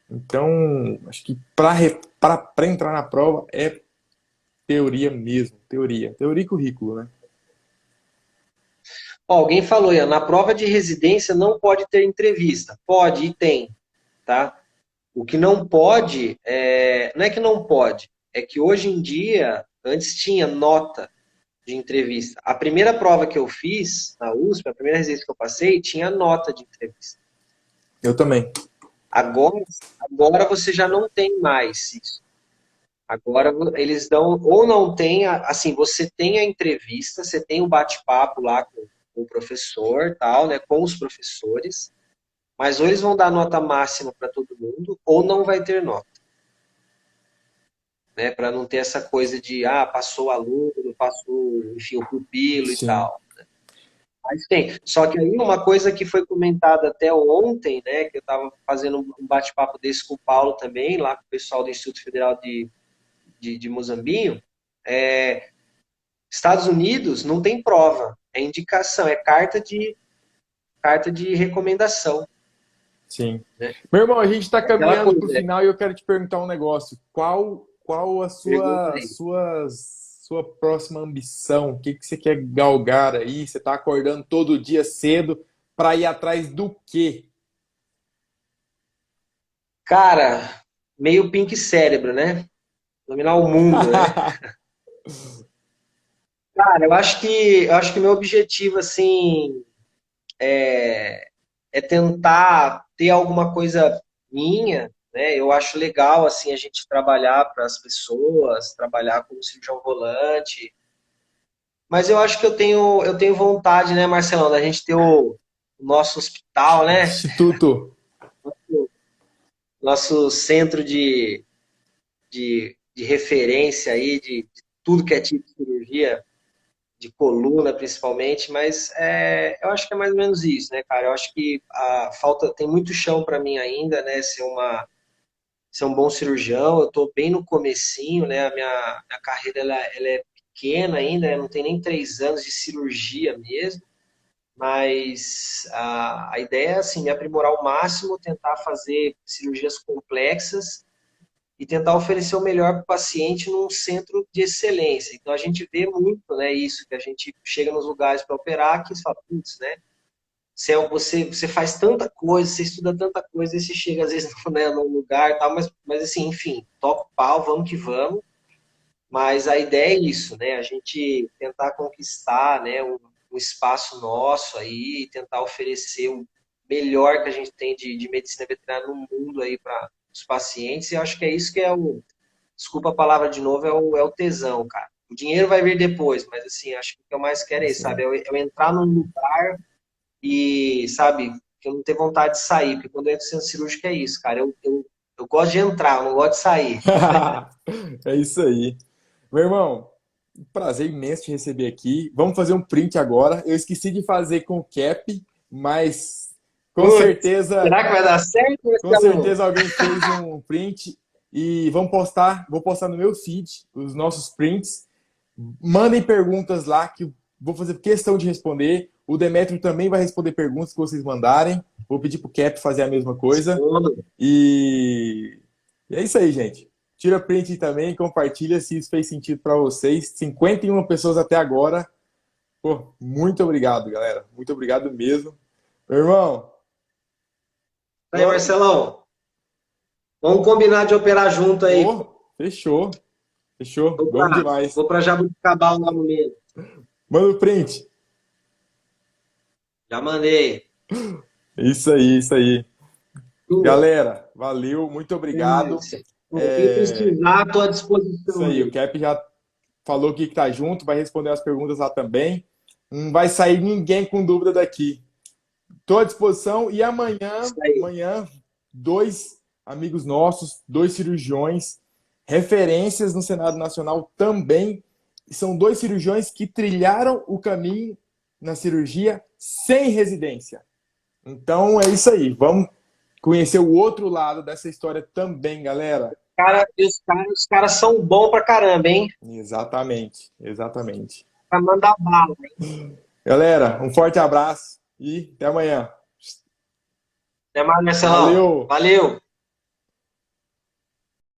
Então, acho que para entrar na prova é teoria mesmo, teoria. Teoria e currículo, né? Ó, alguém falou aí, ó, na prova de residência não pode ter entrevista. Pode e tem, tá? O que não pode, não é que não pode, é que hoje em dia, antes tinha nota de entrevista. A primeira prova que eu fiz na USP, a primeira residência que eu passei, tinha nota de entrevista. Eu também. Agora, agora você já não tem mais isso. Agora eles dão, ou não tem, assim, você tem a entrevista, você tem o bate-papo lá com o professor, tal, né, com os professores, mas ou eles vão dar nota máxima para todo mundo, ou não vai ter nota, né, para não ter essa coisa de, passou o aluno, passou, enfim, o pupilo e Sim. tal. Mas tem. Só que aí uma coisa que foi comentada até ontem, né, que eu estava fazendo um bate-papo desse com o Paulo também, lá com o pessoal do Instituto Federal de Mozambique, é, Estados Unidos não tem prova, é indicação, é carta de recomendação. Sim. Né? Meu irmão, a gente está Aquela caminhando para o coisa, final e eu quero te perguntar um negócio. Qual a pergunta aí. sua próxima ambição? O que que você quer galgar aí? Você está acordando todo dia cedo para ir atrás do quê? Cara, meio pink cérebro, né? Dominar o mundo, né? Cara, eu acho que meu objetivo, assim, é tentar ter alguma coisa minha, né? Eu acho legal assim a gente trabalhar para as pessoas, trabalhar como cirurgião volante. Mas eu acho que eu tenho vontade, né, Marcelão, da gente ter o nosso hospital, né? Instituto. Nosso centro de referência aí de tudo que é tipo de cirurgia, de coluna principalmente, mas eu acho que é mais ou menos isso, né, cara? Eu acho que tem muito chão para mim ainda, né? Ser um bom cirurgião. Eu estou bem no comecinho, né? A minha carreira ela é pequena ainda, né? Não tem nem 3 anos de cirurgia mesmo, mas a ideia é assim, me aprimorar ao máximo, tentar fazer cirurgias complexas e tentar oferecer o melhor para o paciente num centro de excelência. Então a gente vê muito, né, isso, que a gente chega nos lugares para operar que você fala, putz, né? Você faz tanta coisa, você estuda tanta coisa, e você chega às vezes né, num lugar e tal, mas assim, enfim, toca o pau, vamos que vamos. Mas a ideia é isso, né? A gente tentar conquistar, né, um espaço nosso aí, e tentar oferecer o melhor que a gente tem de medicina veterinária no mundo aí para os pacientes. E eu acho que é isso que desculpa a palavra de novo, é o tesão, cara. O dinheiro vai vir depois, mas assim, acho que o que eu mais quero é isso, sabe? Sim. É eu entrar num lugar e, sabe, que eu não tenho vontade de sair, porque quando eu entro no centro cirúrgico é isso, cara. Eu gosto de entrar, eu não gosto de sair. É isso aí. Meu irmão, prazer imenso te receber aqui. Vamos fazer um print agora. Eu esqueci de fazer com o cap, mas com Putz, certeza, será que vai dar certo, com Marcelo? certeza alguém fez um print e vou postar no meu feed os nossos prints. Mandem perguntas lá que eu vou fazer questão de responder. O Demetrio também vai responder perguntas que vocês mandarem. Vou pedir pro Cap fazer a mesma coisa. E, e é isso aí, gente. Tira print também, compartilha se isso fez sentido para vocês. 51 pessoas até agora. Pô, muito obrigado, galera. Muito obrigado mesmo. Meu irmão, Aí, Marcelão, vamos combinar de operar junto aí. pô, fechou. Fechou. Vou Vamos pra, demais. vou pra Jabuticabal lá no meio. Manda o print. Já mandei. Isso aí, isso aí. Tua. Galera, valeu, muito obrigado. O que precisar, estou à Isso disposição aí, o aí. Cap já falou aqui que tá junto, vai responder as perguntas lá também. Não vai sair ninguém com dúvida daqui. Estou à disposição e Isso aí. amanhã, dois amigos nossos, dois cirurgiões, referências no Senado Nacional também. São dois cirurgiões que trilharam o caminho na cirurgia sem residência. Então é isso aí. Vamos conhecer o outro lado dessa história também, galera. Os caras são bons pra caramba, hein? Exatamente, exatamente. Pra mandar bala. Galera, um forte abraço e até amanhã. Até mais, Marcelão. Valeu! Valeu.